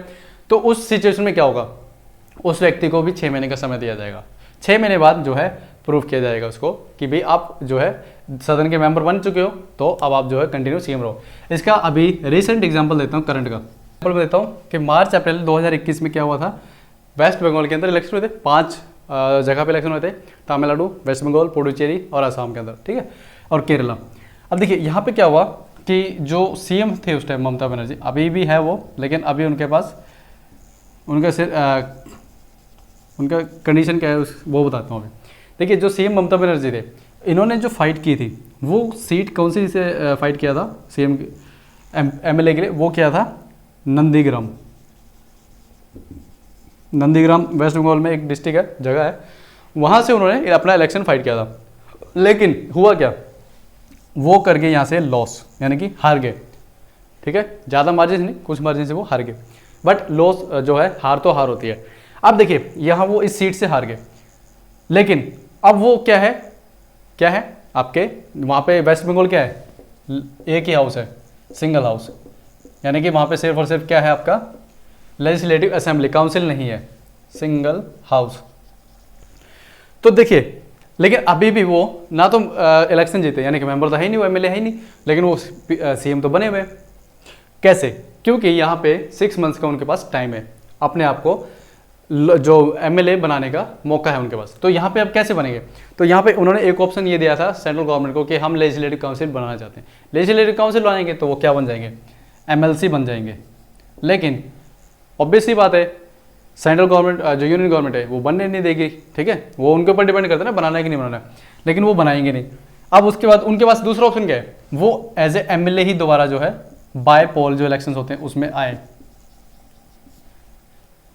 तो उस सिचुएशन में क्या होगा? उस व्यक्ति को भी 6 महीने का समय दिया जाएगा। 6 महीने बाद जो है प्रूफ किया जाएगा उसको कि भाई आप जो है सदन के मेंबर बन चुके हो, तो अब आप जो है कंटिन्यू सीएम रहो। इसका अभी रिसेंट एग्जांपल देता हूँ, करंट का एग्जांपल देता हूँ कि मार्च अप्रैल 2021 में क्या हुआ था। वेस्ट बंगाल के अंदर इलेक्शन हुए थे, 5 जगह पे इलेक्शन हुए थे, तमिलनाडु, वेस्ट बंगाल, पुडुचेरी और असम के अंदर, ठीक है, और केरला। अब देखिए यहाँ पे क्या हुआ कि जो सीएम थे उस टाइम ममता बनर्जी, अभी भी है वो, लेकिन अभी उनके पास उनका कंडीशन क्या है वो बताता हूँ अभी। देखिए जो सीएम ममता बनर्जी थे, इन्होंने जो फाइट की थी वो सीट कौन सी से फाइट किया था सीएम एमएलए के लिए? वो किया था नंदीग्राम। नंदीग्राम वेस्ट बंगाल में एक डिस्ट्रिक्ट है, जगह है, वहाँ से उन्होंने अपना इलेक्शन फाइट किया था। लेकिन हुआ क्या, वो कर गए यहाँ से लॉस, यानी कि हार गए, ठीक है, ज़्यादा मार्जिन नहीं, कुछ मार्जिन से वो हार गए, बट लॉस जो है हार तो हार होती है। अब देखिए यहाँ वो इस सीट से हार गए, लेकिन अब वो क्या है आपके वहाँ पे वेस्ट बंगाल क्या है, एक ही हाउस है, सिंगल हाउस, यानी कि वहाँ पे सिर्फ और सिर्फ क्या है आपका लेजिस्लेटिव असेंबली, काउंसिल नहीं है, सिंगल हाउस। तो देखिए लेकिन अभी भी वो ना तो इलेक्शन जीते, यानी कि मेंबर तो है ही नहीं, वो एमएलए है ही नहीं, लेकिन वो सीएम तो बने हुए। कैसे? क्योंकि यहाँ पे 6 मंथ्स का उनके पास टाइम है, अपने आप को जो एमएलए बनाने का मौका है उनके पास। तो यहाँ पे अब कैसे बनेंगे? तो यहाँ पे उन्होंने एक ऑप्शन ये दिया था सेंट्रल गवर्नमेंट को कि हम लेजिस्लेटिव काउंसिल बनाना चाहते हैं। लेजिस्लेटिव काउंसिल बनाएंगे तो वो क्या बन जाएंगे, एमएलसी बन जाएंगे। लेकिन ऑब्वियस सी बात है, सेंट्रल गवर्नमेंट जो यूनियन गवर्नमेंट है वो बनने नहीं देगी, ठीक है, वो उनके ऊपर डिपेंड करता है ना बनाना है कि नहीं बनाना है, लेकिन वो बनाएंगे नहीं। अब उसके बाद उनके पास दूसरा ऑप्शन क्या है, वो एज ए एमएलए ही दोबारा जो है बाय पोल जो इलेक्शंस होते हैं उसमें आए।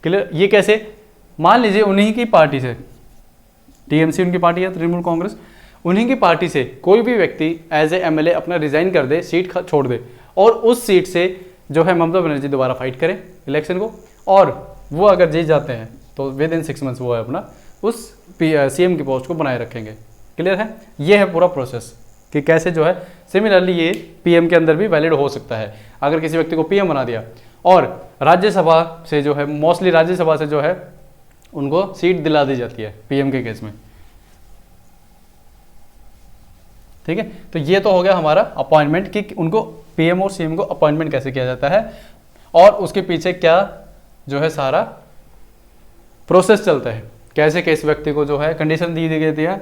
क्लियर? ये कैसे? मान लीजिए उन्हीं की पार्टी से, टीएमसी उनकी पार्टी है, तृणमूल कांग्रेस, उन्हीं की पार्टी से कोई भी व्यक्ति एज ए एमएलए अपना रिजाइन कर दे, सीट छोड़ दे, और उस सीट से जो है ममता बनर्जी दोबारा फाइट करे इलेक्शन को, और वो अगर जीत जाते हैं तो विद इन 6 मंथ्स वो है अपना उस सीएम की पोस्ट को बनाए रखेंगे। क्लियर है? ये है पूरा प्रोसेस कि कैसे जो है सिमिलरली ये पीएम के अंदर भी वैलिड हो सकता है। अगर किसी व्यक्ति को पीएम बना दिया और राज्यसभा से जो है, मोस्टली राज्यसभा से जो है उनको सीट दिला दी जाती है पीएम के केस में, ठीक है। तो ये तो हो गया हमारा अपॉइंटमेंट कि उनको पीएम और सीएम को अपॉइंटमेंट कैसे किया जाता है, और उसके पीछे क्या जो है सारा प्रोसेस चलता है, कैसे किस व्यक्ति को जो है कंडीशन दी गई है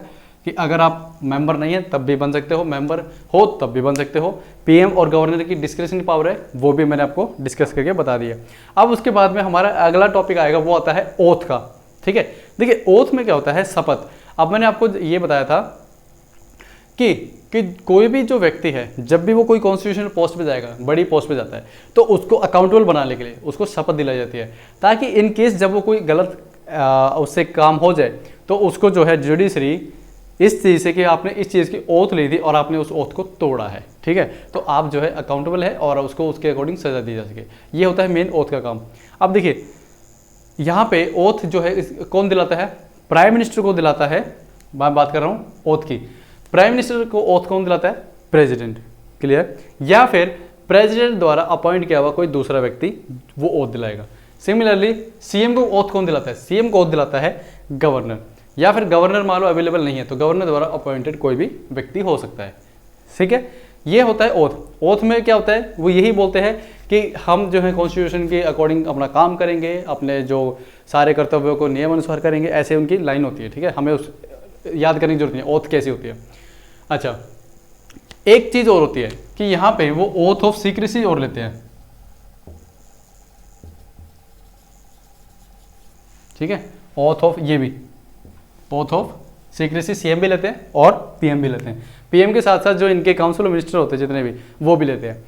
कि अगर आप मेंबर नहीं है तब भी बन सकते हो, मेंबर हो तब भी बन सकते हो। पीएम और गवर्नर की डिस्क्रिप्शन पावर है, वो भी मैंने आपको डिस्कस करके बता दिया। अब उसके बाद में हमारा अगला टॉपिक आएगा, वो आता है ओथ का। ठीक है। देखिए ओथ में क्या होता है, शपथ। अब मैंने आपको ये बताया था कि कोई भी जो व्यक्ति है जब भी वो कोई कॉन्स्टिट्यूशनल पोस्ट पे जाएगा, बड़ी पोस्ट पे जाता है, तो उसको अकाउंटेबल बनाने के लिए उसको शपथ दिलाई जाती है, ताकि इन केस जब वो कोई गलत उससे काम हो जाए तो उसको जो है जुडिशरी इस चीज़ से कि आपने इस चीज़ की ओथ ली थी और आपने उस ओथ को तोड़ा है, ठीक है, तो आप जो है अकाउंटेबल है और उसको उसके अकॉर्डिंग सजा दी जा सके। ये होता है मेन ओथ का काम। अब देखिए यहाँ पे ओथ जो है कौन दिलाता है, प्राइम मिनिस्टर को दिलाता है। मैं बात कर रहा हूँ ओथ की। प्राइम मिनिस्टर को ओथ कौन दिलाता है, प्रेसिडेंट, क्लियर, या फिर प्रेसिडेंट द्वारा अपॉइंट किया हुआ कोई दूसरा व्यक्ति वो ओथ दिलाएगा। सिमिलरली सीएम को ओथ कौन दिलाता है, सीएम को ओथ दिलाता है गवर्नर, या फिर गवर्नर मान लो अवेलेबल नहीं है तो गवर्नर द्वारा अपॉइंटेड कोई भी व्यक्ति हो सकता है, ठीक है। ये होता है ओथ। ओथ में क्या होता है, वो यही बोलते हैं कि हम जो है कॉन्स्टिट्यूशन के अकॉर्डिंग अपना काम करेंगे, अपने जो सारे कर्तव्यों को नियम अनुसार करेंगे, ऐसे उनकी लाइन होती है, ठीक है। हमें उस याद करने की जरूरत नहीं है ओथ कैसी होती है। अच्छा, एक चीज और होती है कि यहाँ पे वो ओथ ऑफ सीक्रेसी और लेते हैं, ठीक है। ओथ ऑफ, ये भी ओथ ऑफ सीक्रेसी सीएम भी लेते हैं और पीएम भी लेते हैं। पीएम के साथ साथ जो इनके काउंसिल ऑफ मिनिस्टर होते हैं जितने भी, वो भी लेते हैं।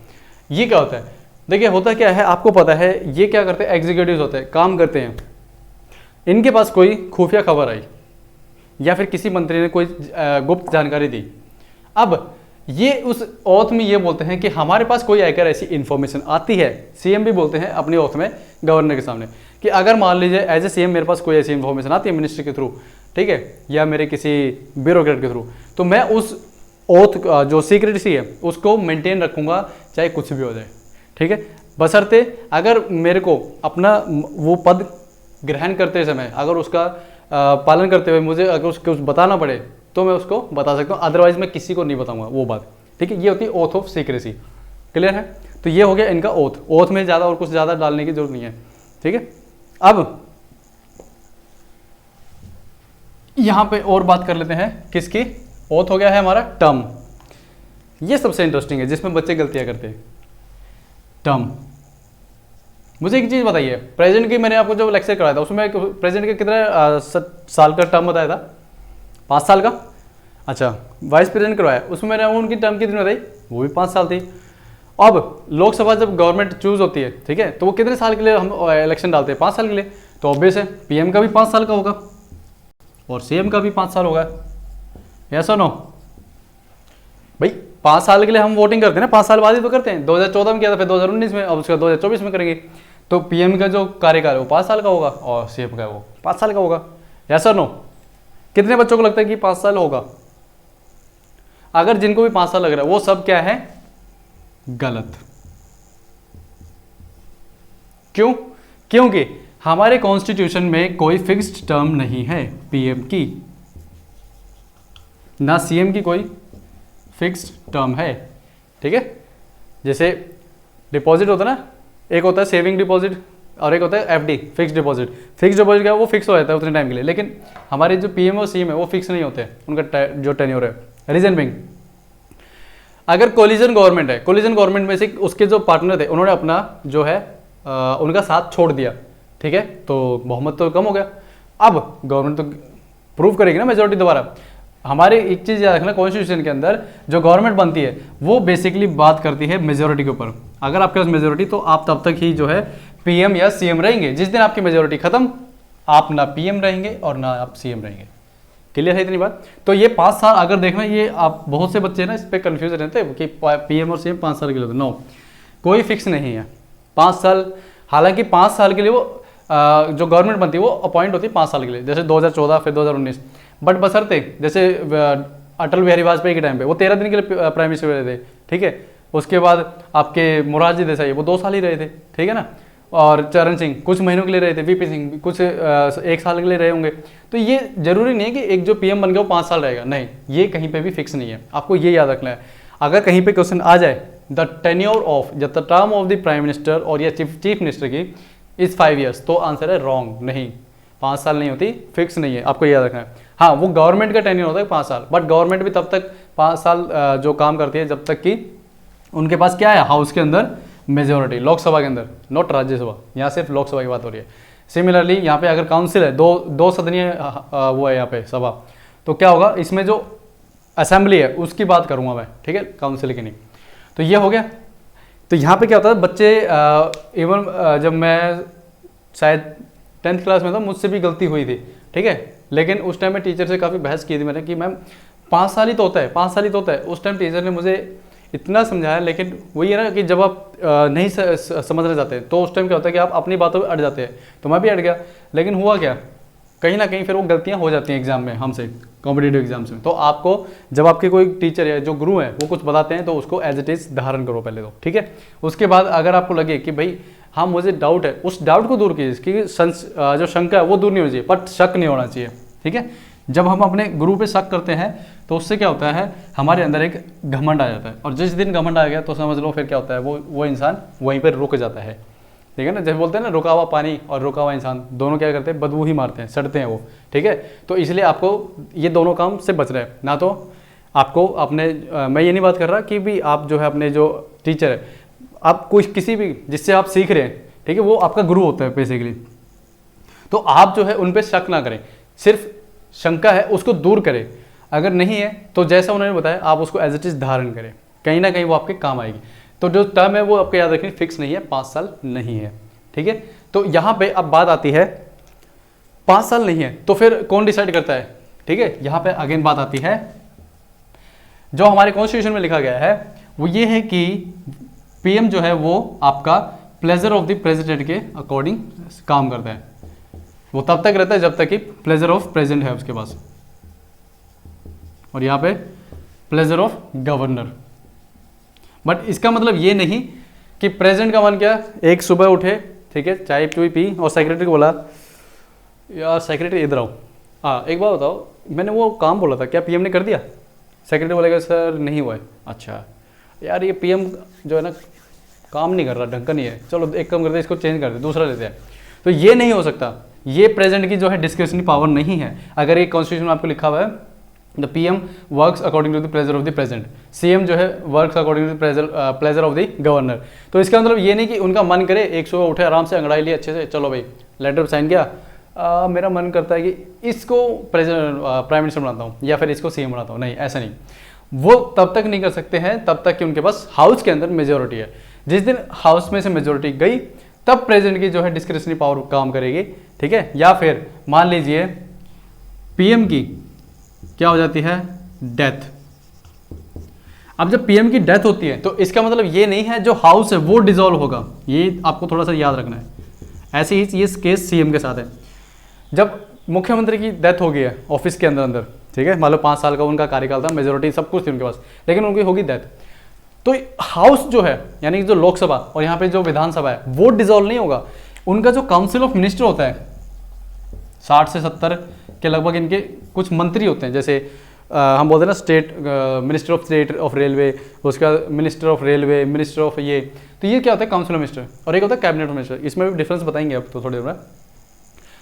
ये क्या होता है, देखिए होता क्या है आपको पता है, ये क्या करते हैं, एग्जीक्यूटिव होते हैं, काम करते हैं। इनके पास कोई खुफिया खबर आई या फिर किसी मंत्री ने कोई गुप्त जानकारी दी, अब ये उस ओथ में ये बोलते हैं कि हमारे पास कोई आकर ऐसी इन्फॉर्मेशन आती है, सीएम भी बोलते हैं अपनी ओथ में गवर्नर के सामने कि अगर मान लीजिए एज ए सीएम मेरे पास कोई ऐसी इन्फॉर्मेशन आती है मिनिस्टर के थ्रू, ठीक है, या मेरे किसी ब्यूरोक्रेट के थ्रू, तो मैं उस ओथ जो सीक्रेसी है उसको मेंटेन रखूंगा चाहे कुछ भी हो जाए, ठीक है। बशर्ते अगर मेरे को अपना वो पद ग्रहण करते समय अगर उसका पालन करते हुए मुझे अगर उसको बताना पड़े तो मैं उसको बता सकता हूँ, अदरवाइज मैं किसी को नहीं बताऊंगा वो बात, ठीक है। ये होती है ओथ ऑफ सीक्रेसी, क्लियर है। तो ये हो गया इनका ओथ। ओथ में ज़्यादा और कुछ ज़्यादा डालने की जरूरत नहीं है, ठीक है। अब यहां पे और बात कर लेते हैं किसकी, ओथ हो गया है हमारा टर्म। ये सबसे इंटरेस्टिंग है जिसमें बच्चे गलतियां करते हैं, टर्म। मुझे एक चीज बताइए, प्रेसिडेंट की मैंने आपको जो लेक्चर कराया था उसमें प्रेसिडेंट का कितना साल का टर्म बताया था, 5 साल का। अच्छा, वाइस प्रेसिडेंट करवाया उसमें मैंने उनकी टर्म कितनी बताई, वो भी 5 साल थी। अब लोकसभा जब गवर्नमेंट चूज होती है, ठीक है, तो वो कितने साल के लिए हम इलेक्शन डालते हैं, 5 साल के लिए। तो ऑब्वियस है पीएम का भी 5 साल का होगा और सीएम का भी 5 साल होगा, यस और नो भाई। 5 साल के लिए हम वोटिंग करते हैं ना, 5 साल बाद ही तो करते हैं। 2014 में किया था, फिर 2019 में, अब उसका 2024 में करेंगे। तो पीएम का जो कार्यकाल है वो 5 साल का होगा और सीएम का वो 5 साल का होगा, यस और नो। कितने बच्चों को लगता है कि 5 साल होगा? अगर जिनको भी 5 साल लग रहा है वो सब क्या है, गलत। क्यों? क्योंकि हमारे कॉन्स्टिट्यूशन में कोई फिक्स्ड टर्म नहीं है पीएम की, ना सीएम की कोई फिक्स्ड टर्म है, ठीक है। जैसे डिपॉजिट होता है ना, एक होता है सेविंग डिपॉजिट और एक होता है FD, fixed deposit. Fixed deposit क्या है, वो फिक्स हो जाता है उतने टाइम के लिए, लेकिन हमारे जो पीएम और सीएम है वो फिक्स नहीं होते, उनका जो टेन्योर है। रीजन बिंग, अगर कोलिजन गवर्नमेंट है, कोलिजन गवर्नमेंट में से उसके जो पार्टनर थे उन्होंने अपना जो है उनका साथ छोड़ दिया, ठीक है, तो बहुमत तो कम हो गया। अब गवर्नमेंट तो प्रूव करेगी ना मेजोरिटी दोबारा। हमारे एक चीज़ याद रखना, कॉन्स्टिट्यूशन के अंदर जो गवर्नमेंट बनती है वो बेसिकली बात करती है मेजोरिटी के ऊपर। अगर आपके पास मेजोरिटी, तो आप तब तक ही जो है पीएम या सीएम रहेंगे। जिस दिन आपकी मेजोरिटी खत्म, आप ना पीएम रहेंगे और ना आप सीएम रहेंगे। क्लियर है इतनी बात? तो ये 5 साल अगर देखना, ये आप बहुत से बच्चे ना इस पर कन्फ्यूज रहते हैं कि पीएम और सीएम 5 साल के लिए। नो, कोई फिक्स नहीं है 5 साल। हालांकि 5 साल के लिए वो जो गवर्नमेंट बनती है वो अपॉइंट होती है 5 साल के लिए, जैसे 2014 फिर 2019। बट बशर्ते जैसे अटल बिहारी वाजपेयी के टाइम पे वो 13 दिन के लिए प्राइम मिनिस्टर रहे थे, ठीक है। उसके बाद आपके मोरारजी देसाई वो 2 साल ही रहे थे, ठीक है ना। और चरण सिंह कुछ महीनों के लिए रहे थे, वीपी सिंह कुछ 1 साल के लिए रहे होंगे। तो ये जरूरी नहीं है कि एक जो पीएम बन गया वो 5 साल रहेगा, नहीं, ये कहीं पे भी फिक्स नहीं है। आपको ये याद रखना है। अगर कहीं पे क्वेश्चन आ जाए the tenure of the term of the prime minister और या चीफ मिनिस्टर की इज 5 ईयर्स, तो आंसर है रॉन्ग। नहीं, 5 साल नहीं होती, फिक्स नहीं है, आपको याद रखना है। हाँ, वो गवर्नमेंट का टेन्योर होता है 5 साल, बट गवर्नमेंट भी तब तक 5 साल जो काम करती है जब तक कि उनके पास क्या है, हाउस के अंदर मेजोरिटी, लोकसभा के अंदर, नॉट राज्यसभा, यहाँ सिर्फ लोकसभा की बात हो रही है। सिमिलरली यहाँ पे अगर काउंसिल है, दो सदनीय वो है यहाँ पे सभा, तो क्या होगा इसमें जो असेंबली है उसकी बात करूँगा मैं, ठीक है, काउंसिल की नहीं। तो ये हो गया। तो यहाँ पे क्या होता है बच्चे इवन जब मैं शायद 10th क्लास में था, मुझसे भी गलती हुई थी, ठीक है, लेकिन उस टाइम में टीचर से काफ़ी बहस की थी मैंने कि मैम 5 साल ही तो होता है, 5 साल ही तो होता है। उस टाइम टीचर ने मुझे इतना समझाया, लेकिन वही है ना कि जब आप नहीं समझने जाते तो उस टाइम क्या होता है कि आप अपनी बातों में अड़ जाते हैं। तो मैं भी अड़ गया, लेकिन हुआ क्या, कहीं ना कहीं फिर वो गलतियां हो जाती हैं एग्जाम में हमसे, कॉम्पिटिटिव एग्जाम्स में। तो आपको जब आपके कोई टीचर है जो गुरु है वो कुछ बताते हैं तो उसको एज इट इज़ धारण करो पहले तो, ठीक है। उसके बाद अगर आपको लगे कि भाई हाँ मुझे डाउट है, उस डाउट को दूर कीजिए, क्योंकि जो शंका है वो दूर नहीं होनी चाहिए, बट शक नहीं होना चाहिए, ठीक है। जब हम अपने गुरु पे शक करते हैं तो उससे क्या होता है हमारे अंदर एक घमंड आ जाता है, और जिस दिन घमंड आ गया तो समझ लो फिर क्या होता है वो इंसान वहीं पर रुक जाता है, ठीक है ना। जैसे बोलते हैं ना रुका हुआ पानी और रुका हुआ इंसान दोनों क्या करते हैं, बदबू ही मारते हैं, सड़ते हैं वो, ठीक है। तो इसलिए आपको ये दोनों काम से बच रहे हैं। ना तो आपको अपने मैं ये नहीं बात कर रहा कि भी आप जो है अपने जो टीचर है, आप कोई किसी भी जिससे आप सीख रहे हैं, ठीक है, वो आपका गुरु होता है बेसिकली, तो आप जो है उन पर शक ना करें, सिर्फ शंका है उसको दूर करें। अगर नहीं है तो जैसा उन्होंने बताया आप उसको एज इट इज धारण करें, कहीं ना कहीं वो आपके काम आएगी। तो जो टर्म है वो आपको याद रखनी फिक्स नहीं है, 5 साल नहीं है, ठीक है। तो यहाँ पे अब बात आती है 5 साल नहीं है तो फिर कौन डिसाइड करता है, ठीक है। यहाँ पे अगेन बात आती है जो हमारे कॉन्स्टिट्यूशन में लिखा गया है वो ये है कि पीएम जो है वो आपका प्लेजर ऑफ द प्रेसिडेंट के अकॉर्डिंग काम करता है। वो तब तक रहता है जब तक कि प्लेजर ऑफ प्रेसिडेंट है उसके पास, और यहाँ पे प्लेजर ऑफ गवर्नर। बट इसका मतलब ये नहीं कि प्रेसिडेंट का मन क्या, एक सुबह उठे, ठीक है, चाय चुई पी और सेक्रेटरी को बोला यार सेक्रेटरी इधर आओ, हाँ एक बात बताओ मैंने वो काम बोला था क्या पीएम ने कर दिया। सेक्रेटरी बोलेगा सर नहीं हुआ है। अच्छा यार ये पीएम जो है ना काम नहीं कर रहा, ढंग का नहीं है, चलो एक काम करते हैं इसको चेंज कर दे, दूसरा लेते हैं। तो ये नहीं हो सकता, ये प्रेसिडेंट की जो है डिस्क्रिशनरी पावर नहीं है। अगर एक कॉन्स्टिट्यूशन में आपको लिखा हुआ है the PM works according to the pleasure of the president, CM जो है works according to the pleasure of the governor. तो इसका मतलब ये नहीं कि उनका मन करे एक सुबह उठे आराम से अंगड़ाई लिए अच्छे से, चलो भाई लेटर साइन किया, मेरा मन करता है कि इसको प्रेसिडेंट प्राइम मिनिस्टर बनाता हूँ या फिर इसको सीएम बनाता हूँ, नहीं ऐसा नहीं। वो तब तक नहीं कर सकते हैं तब तक कि उनके पास हाउस के अंदर मेजोरिटी है। जिस दिन हाउस में से मेजोरिटी गई तब प्रेसिडेंट की जो है डिस्क्रिशनरी पावर काम करेगी, ठीक है। या फिर मान लीजिए पीएम की क्या हो जाती है डेथ। अब जब पीएम की डेथ होती है तो इसका मतलब ये नहीं है जो हाउस है वो डिसॉल्व होगा, ये आपको थोड़ा सा याद रखना है। ऐसे ही ये केस सीएम के साथ है। जब मुख्यमंत्री की डेथ हो गई है ऑफिस के अंदर अंदर, ठीक है, मान लो 5 साल का उनका कार्यकाल था, मेजोरिटी सब कुछ थी उनके पास, लेकिन उनकी होगी डेथ, तो हाउस जो है यानी जो लोकसभा और यहाँ पे जो विधानसभा है वो डिसॉल्व नहीं होगा। उनका जो काउंसिल ऑफ मिनिस्टर होता है 60 से 70 के लगभग इनके कुछ मंत्री होते हैं, जैसे हम बोलते हैं ना state minister of state of railway, उसका minister of railway, minister of ये, तो ये क्या होता है काउंसिल ऑफ मिनिस्टर, और एक होता है कैबिनेट ऑफ मिनिस्टर। इसमें भी डिफरेंस बताएंगे अब तो थोड़ी देर में।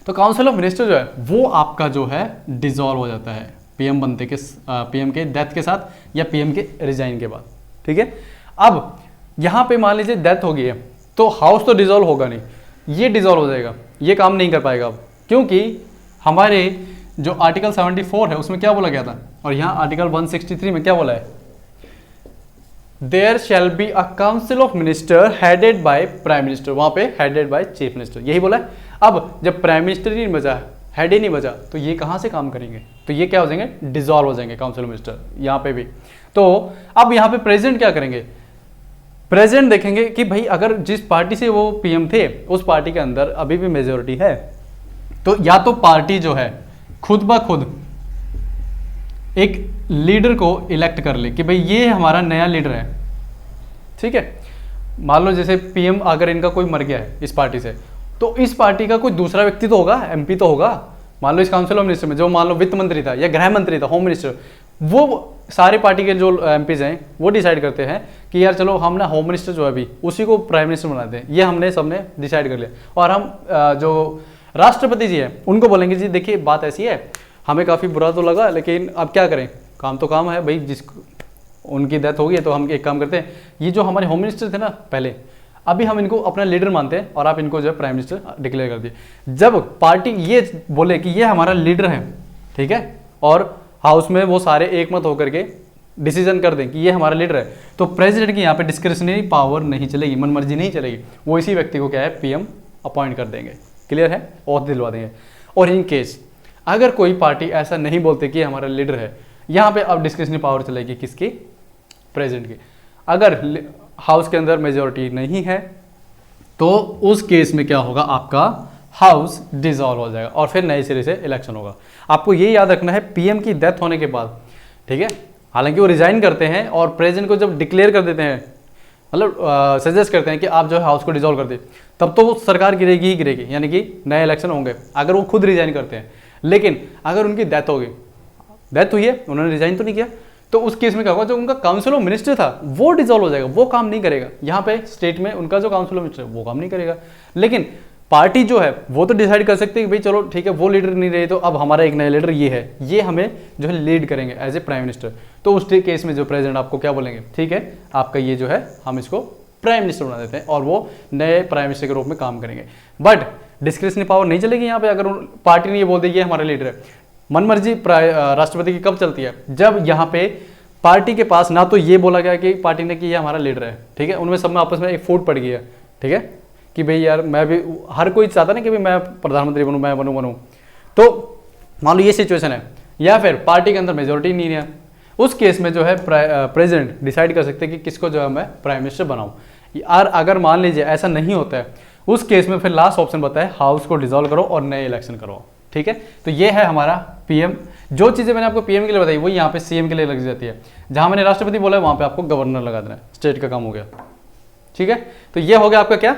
तो काउंसिल ऑफ मिनिस्टर जो है वो आपका जो है डिसॉल्व हो जाता है पीएम बनते के पीएम के डेथ के साथ या पीएम के रिजाइन के बाद, ठीक है। अब यहाँ पे मान लीजिए डेथ हो गई है तो हाउस तो डिसॉल्व होगा नहीं, ये डिसॉल्व हो जाएगा, ये काम नहीं कर पाएगा अब, क्योंकि हमारे जो आर्टिकल 74 है उसमें क्या बोला गया था, और यहाँ आर्टिकल 163 में क्या बोला है, there shall be a council of minister headed by prime minister, वहां पे हेडेड बाय चीफ मिनिस्टर, यही बोला है। अब जब प्राइम मिनिस्टर ही नहीं बचा, हेड ही नहीं बचा, तो ये कहाँ से काम करेंगे, तो ये क्या हो जाएंगे, डिसॉल्व हो जाएंगे काउंसिल ऑफ मिनिस्टर यहाँ पे भी। तो अब यहाँ पे प्रेसिडेंट क्या करेंगे, प्रेसिडेंट देखेंगे कि भाई अगर जिस पार्टी से वो पीएम थे उस पार्टी के अंदर अभी भी मेजोरिटी है, तो या तो पार्टी जो है खुद ब खुद एक लीडर को इलेक्ट कर ले कि भाई ये हमारा नया लीडर है, ठीक है। मान लो जैसे पीएम अगर इनका कोई मर गया है इस पार्टी से, तो इस पार्टी का कोई दूसरा व्यक्ति तो होगा, एमपी तो होगा। मान लो इस काउंसिल ऑफ मिनिस्टर में जो मान लो वित्त मंत्री था या गृह मंत्री था, होम मिनिस्टर, वो सारे पार्टी के जो एमपीज हैं वो डिसाइड करते हैं कि यार चलो हम ना होम मिनिस्टर जो है अभी उसी को प्राइम मिनिस्टर बनाते हैं, ये हमने सबने डिसाइड कर लिया। और हम जो राष्ट्रपति जी हैं उनको बोलेंगे जी देखिए बात ऐसी है, हमें काफ़ी बुरा तो लगा लेकिन अब क्या करें, काम तो काम है भाई, जिस उनकी डेथ हो गई है तो हम एक काम करते हैं, ये जो हमारे होम मिनिस्टर थे ना पहले, अभी हम इनको अपना लीडर मानते हैं और आप इनको जो है प्राइम मिनिस्टर डिक्लेयर कर दिए। जब पार्टी ये बोले कि ये हमारा लीडर है, ठीक है, और हाउस में वो सारे एक मत होकर के डिसीजन कर दें कि ये हमारा लीडर है, तो प्रेसिडेंट की यहाँ पे डिस्क्रिशनरी पावर नहीं चलेगी, मनमर्जी नहीं चलेगी। वो इसी व्यक्ति को क्या है, पीएम अपॉइंट कर देंगे। क्लियर है, और दिलवा देंगे। और इन केस अगर कोई पार्टी ऐसा नहीं बोलती कि हमारा लीडर है, यहाँ पे अब डिस्क्रिशनरी पावर चलेगी किसकी, प्रेसिडेंट की। अगर हाउस के अंदर मेजोरिटी नहीं है तो उस केस में क्या होगा, आपका हाउस डिसॉल्व हो जाएगा और फिर नए सिरे से इलेक्शन होगा। आपको ये याद रखना है, पीएम की डेथ होने के बाद, ठीक है, हालांकि वो रिजाइन करते हैं और प्रेसिडेंट को जब डिक्लेयर कर देते हैं, मतलब सजेस्ट करते हैं कि आप जो है हाउस को डिसॉल्व कर दे, तब तो वो सरकार गिरेगी ही गिरेगी, यानी कि नए इलेक्शन होंगे अगर वो खुद रिजाइन करते हैं। लेकिन अगर उनकी डेथ होगी, डेथ हुई है, उन्होंने रिजाइन तो नहीं किया, तो उस केस में क्या होगा, जो उनका काउंसिल ऑफ मिनिस्टर था वो डिसॉल्व हो जाएगा, वो काम नहीं करेगा। यहाँ पे स्टेट में उनका जो काउंसिल ऑफ मिनिस्टर है वो काम नहीं करेगा। लेकिन पार्टी जो है वो तो डिसाइड कर सकती है कि भाई चलो ठीक है, वो लीडर नहीं रहे तो अब हमारा एक नया लीडर ये है, ये हमें जो है लीड करेंगे एज ए प्राइम मिनिस्टर। तो उस केस में जो प्रेसिडेंट आपको क्या बोलेंगे, ठीक है, आपका ये जो है हम इसको प्राइम मिनिस्टर बना देते हैं और वो नए प्राइम मिनिस्टर के रूप में काम करेंगे। बट डिस्क्रिशनरी पावर नहीं चलेगी यहाँ पे। अगर पार्टी ने ये बोल दिया ये हमारा लीडर है, मनमर्जी राष्ट्रपति की कब चलती है, जब यहाँ पे पार्टी के पास ना तो ये बोला गया कि पार्टी ने कि ये हमारा लीडर है, ठीक है, उनमें सब में आपस में एक फूट पड़ गई है, ठीक है, कि भाई यार मैं भी, हर कोई चाहता ना कि भाई मैं प्रधानमंत्री बनूं, मैं बनूं। तो मान लो ये सिचुएशन है, या फिर पार्टी के अंदर मेजोरिटी नहीं है, उस केस में जो है प्रेसिडेंट डिसाइड कर सकते हैं कि किसको जो है मैं प्राइम मिनिस्टर बनाऊं। और अगर मान लीजिए ऐसा नहीं होता है, उस केस में फिर लास्ट ऑप्शन बताया हाउस को डिसॉल्व करो और नए इलेक्शन करो, ठीक है। तो ये है हमारा पीएम। जो चीज़ें मैंने आपको पीएम के लिए बताई वो यहाँ पे सीएम के लिए लग जाती है। जहाँ मैंने राष्ट्रपति बोला है वहाँ पे आपको गवर्नर लगा देना है, स्टेट का काम हो गया, ठीक है। तो ये हो गया आपका क्या,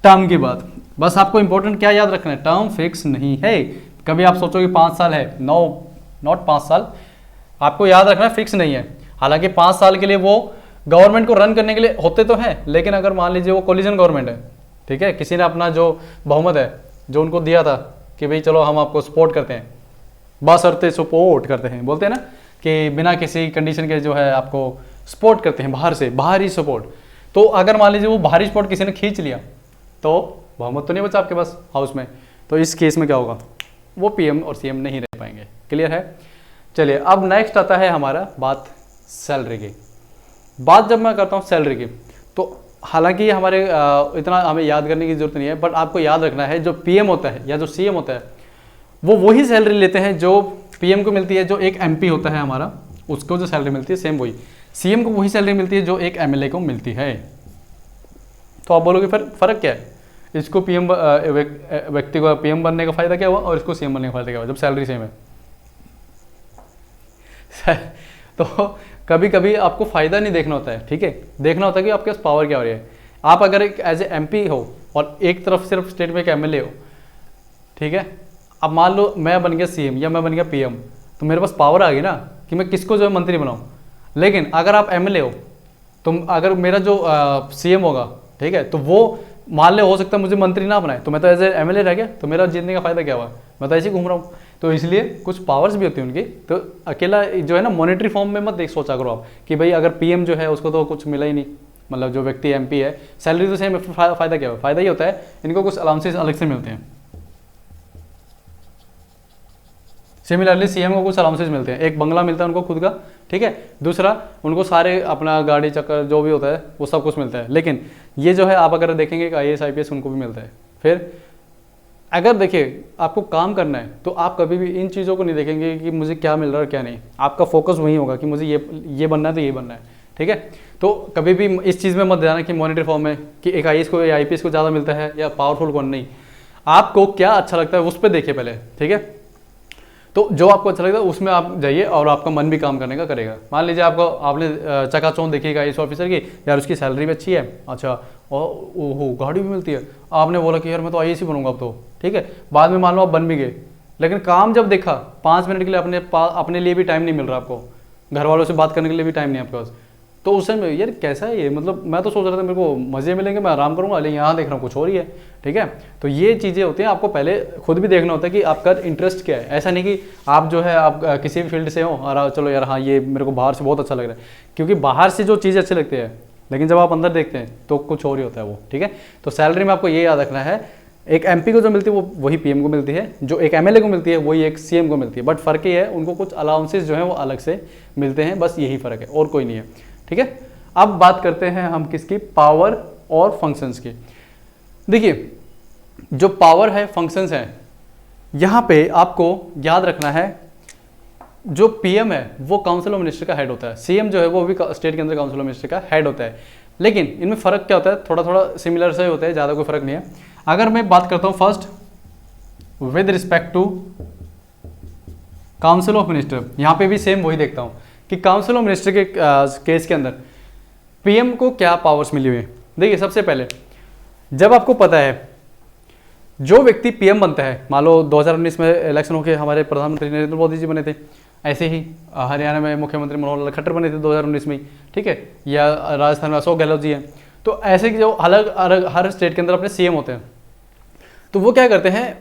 टर्म की बात। बस आपको इंपॉर्टेंट क्या याद रखना है, टर्म फिक्स नहीं है। कभी आप सोचो कि 5 साल है, नो, नॉट 5 साल, आपको याद रखना फिक्स नहीं है। हालांकि 5 साल के लिए वो गवर्नमेंट को रन करने के लिए होते तो हैं, लेकिन अगर मान लीजिए वो कोलिजन गवर्नमेंट है, ठीक है, किसी ने अपना जो बहुमत है जो उनको दिया था कि भाई चलो हम आपको सपोर्ट करते हैं, बशर्ते सपोर्ट करते हैं, बोलते हैं ना कि बिना किसी कंडीशन के जो है आपको सपोर्ट करते हैं, बाहर से, बाहरी सपोर्ट। तो अगर मान लीजिए वो बाहरी सपोर्ट किसी ने खींच लिया तो बहुमत तो नहीं बचा आपके पास हाउस में, तो इस केस में क्या होगा, वो पीएम और सीएम नहीं रह पाएंगे। क्लियर है। चलिए अब नेक्स्ट आता है हमारा बात सैलरी की। बात जब मैं करता हूँ सैलरी की, तो हालांकि हमारे इतना हमें याद करने की जरूरत नहीं है, बट आपको याद रखना है जो पीएम होता है या जो सीएम होता है वो वही सैलरी लेते हैं जो पीएम को मिलती है। जो एक एमपी होता है हमारा, उसको जो सैलरी मिलती है सेम वही सीएम को वही सैलरी मिलती है जो एक एमएलए को मिलती है। तो आप बोलोगे फिर फर्क क्या है, इसको पीएम व्यक्ति को पीएम बनने का फायदा क्या हुआ और इसको सीएम बनने का फायदा क्या हुआ जब सैलरी सेम है। तो कभी कभी आपको फायदा नहीं देखना होता है, ठीक है, देखना होता है कि आपके पास पावर क्या हो रही है। आप अगर एक एज ए एमपी हो और एक तरफ सिर्फ स्टेट में एक एमएलए हो, ठीक है, अब मान लो मैं बन गया सीएम या मैं बन गया पीएम, तो मेरे पास पावर आ गई ना कि मैं किसको जो है मंत्री बनाऊं। लेकिन अगर आप एमएलए हो, तो अगर मेरा जो सीएम होगा, ठीक है, तो वो मान ले हो सकता है मुझे मंत्री ना बनाए, तो मैं तो एज ए एमएलए रह गया, तो मेरा जीतने का फायदा क्या हुआ, मैं तो ऐसे ही घूम रहा हूँ। तो इसलिए कुछ पावर्स भी होती हैं उनकी। तो अकेला जो है ना मॉनेटरी फॉर्म में मत देख सोचा करो आप कि भाई अगर पीएम जो है उसको तो कुछ मिला ही नहीं, मतलब जो व्यक्ति एमपी है सैलरी तो सेम, फायदा क्या हुआ, फायदा ही होता है इनको कुछ अलाउंसेस अलग से मिलते हैं। सिमिलरली सीएम को कुछ अलाउंसेस मिलते हैं, एक बंगला मिलता है उनको खुद का, ठीक है, दूसरा उनको सारे अपना गाड़ी चक्कर जो भी होता है वो सब कुछ मिलता है। लेकिन ये जो है आप अगर देखेंगे कि IAS IPS उनको भी मिलता है। फिर अगर देखिए आपको काम करना है तो आप कभी भी इन चीज़ों को नहीं देखेंगे कि मुझे क्या मिल रहा है क्या नहीं, आपका फोकस वही होगा कि मुझे ये बनना है तो ये बनना है, ठीक है। तो कभी भी इस चीज़ में मत जाना कि मॉनिटरी फॉर्म में कि एक IAS को या IPS को ज़्यादा मिलता है या पावरफुल कौन, नहीं, आपको क्या अच्छा लगता है उस पर देखिए पहले, ठीक है। तो जो आपको अच्छा लगता है उसमें आप जाइए और आपका मन भी काम करने का करेगा। मान लीजिए आपने चकाचौंध देखी IAS ऑफिसर की, यार उसकी सैलरी भी अच्छी है, अच्छा, और ओहो गाड़ी भी मिलती है, आपने बोला कि यार मैं तो IAS ही बनूंगा अब तो, ठीक है। बाद में मान लो आप बन भी गए, लेकिन काम जब देखा 5 मिनट के लिए अपने लिए भी टाइम नहीं मिल रहा आपको, घर वालों से बात करने के लिए भी टाइम नहीं आपके पास, तो उस टाइम यार कैसा है ये, मतलब मैं तो सोच रहा था मेरे को मज़े मिलेंगे, मैं आराम करूंगा, लेकिन यहाँ देख रहा हूँ कुछ और ही है, ठीक है। तो ये चीज़ें होती हैं, आपको पहले खुद भी देखना होता है कि आपका इंटरेस्ट क्या है। ऐसा नहीं कि आप जो है आप किसी भी फील्ड से हो और चलो यार हाँ ये मेरे को बाहर से बहुत अच्छा लग रहा है, क्योंकि बाहर से जो चीज़ अच्छी लगती है लेकिन जब आप अंदर देखते हैं तो कुछ और ही होता है वो, ठीक है। तो सैलरी में आपको ये याद रखना है, एक एमपी को जो मिलती है वो वही पीएम को मिलती है, जो एक एमएलए को मिलती है वही एक सीएम को मिलती है, बट फ़र्क ये है उनको कुछ अलाउंसेस जो है वो अलग से मिलते हैं, बस यही फ़र्क है और कोई नहीं है, ठीक है। अब बात करते हैं हम किसकी, पावर और फंक्शंस की। देखिए जो पावर है, फंक्शंस हैं, यहाँ पे आपको याद रखना है जो पीएम है वो काउंसिल ऑफ मिनिस्टर का हेड होता है, सीएम जो है वो भी स्टेट के अंदर काउंसिल ऑफ मिनिस्टर का हेड होता है, लेकिन इनमें फ़र्क क्या होता है, थोड़ा थोड़ा सिमिलर से होता है, ज़्यादा कोई फ़र्क नहीं है। अगर मैं बात करता हूँ first with respect to council of minister, यहाँ पे भी सेम वही देखता हूँ कि काउंसिल ऑफ मिनिस्टर के केस के अंदर पीएम को क्या पावर्स मिली हुई है। देखिए सबसे पहले जब आपको पता है जो व्यक्ति पीएम बनता है, मान लो 2019 में इलेक्शन होकर हमारे प्रधानमंत्री नरेंद्र मोदी जी बने थे, ऐसे ही हरियाणा में मुख्यमंत्री मनोहर लाल खट्टर बने थे 2019 में, ठीक है, या राजस्थान में अशोक गहलोत जी हैं। तो ऐसे जो अलग अलग हर स्टेट के अंदर अपने सीएम होते हैं, तो वो क्या करते हैं,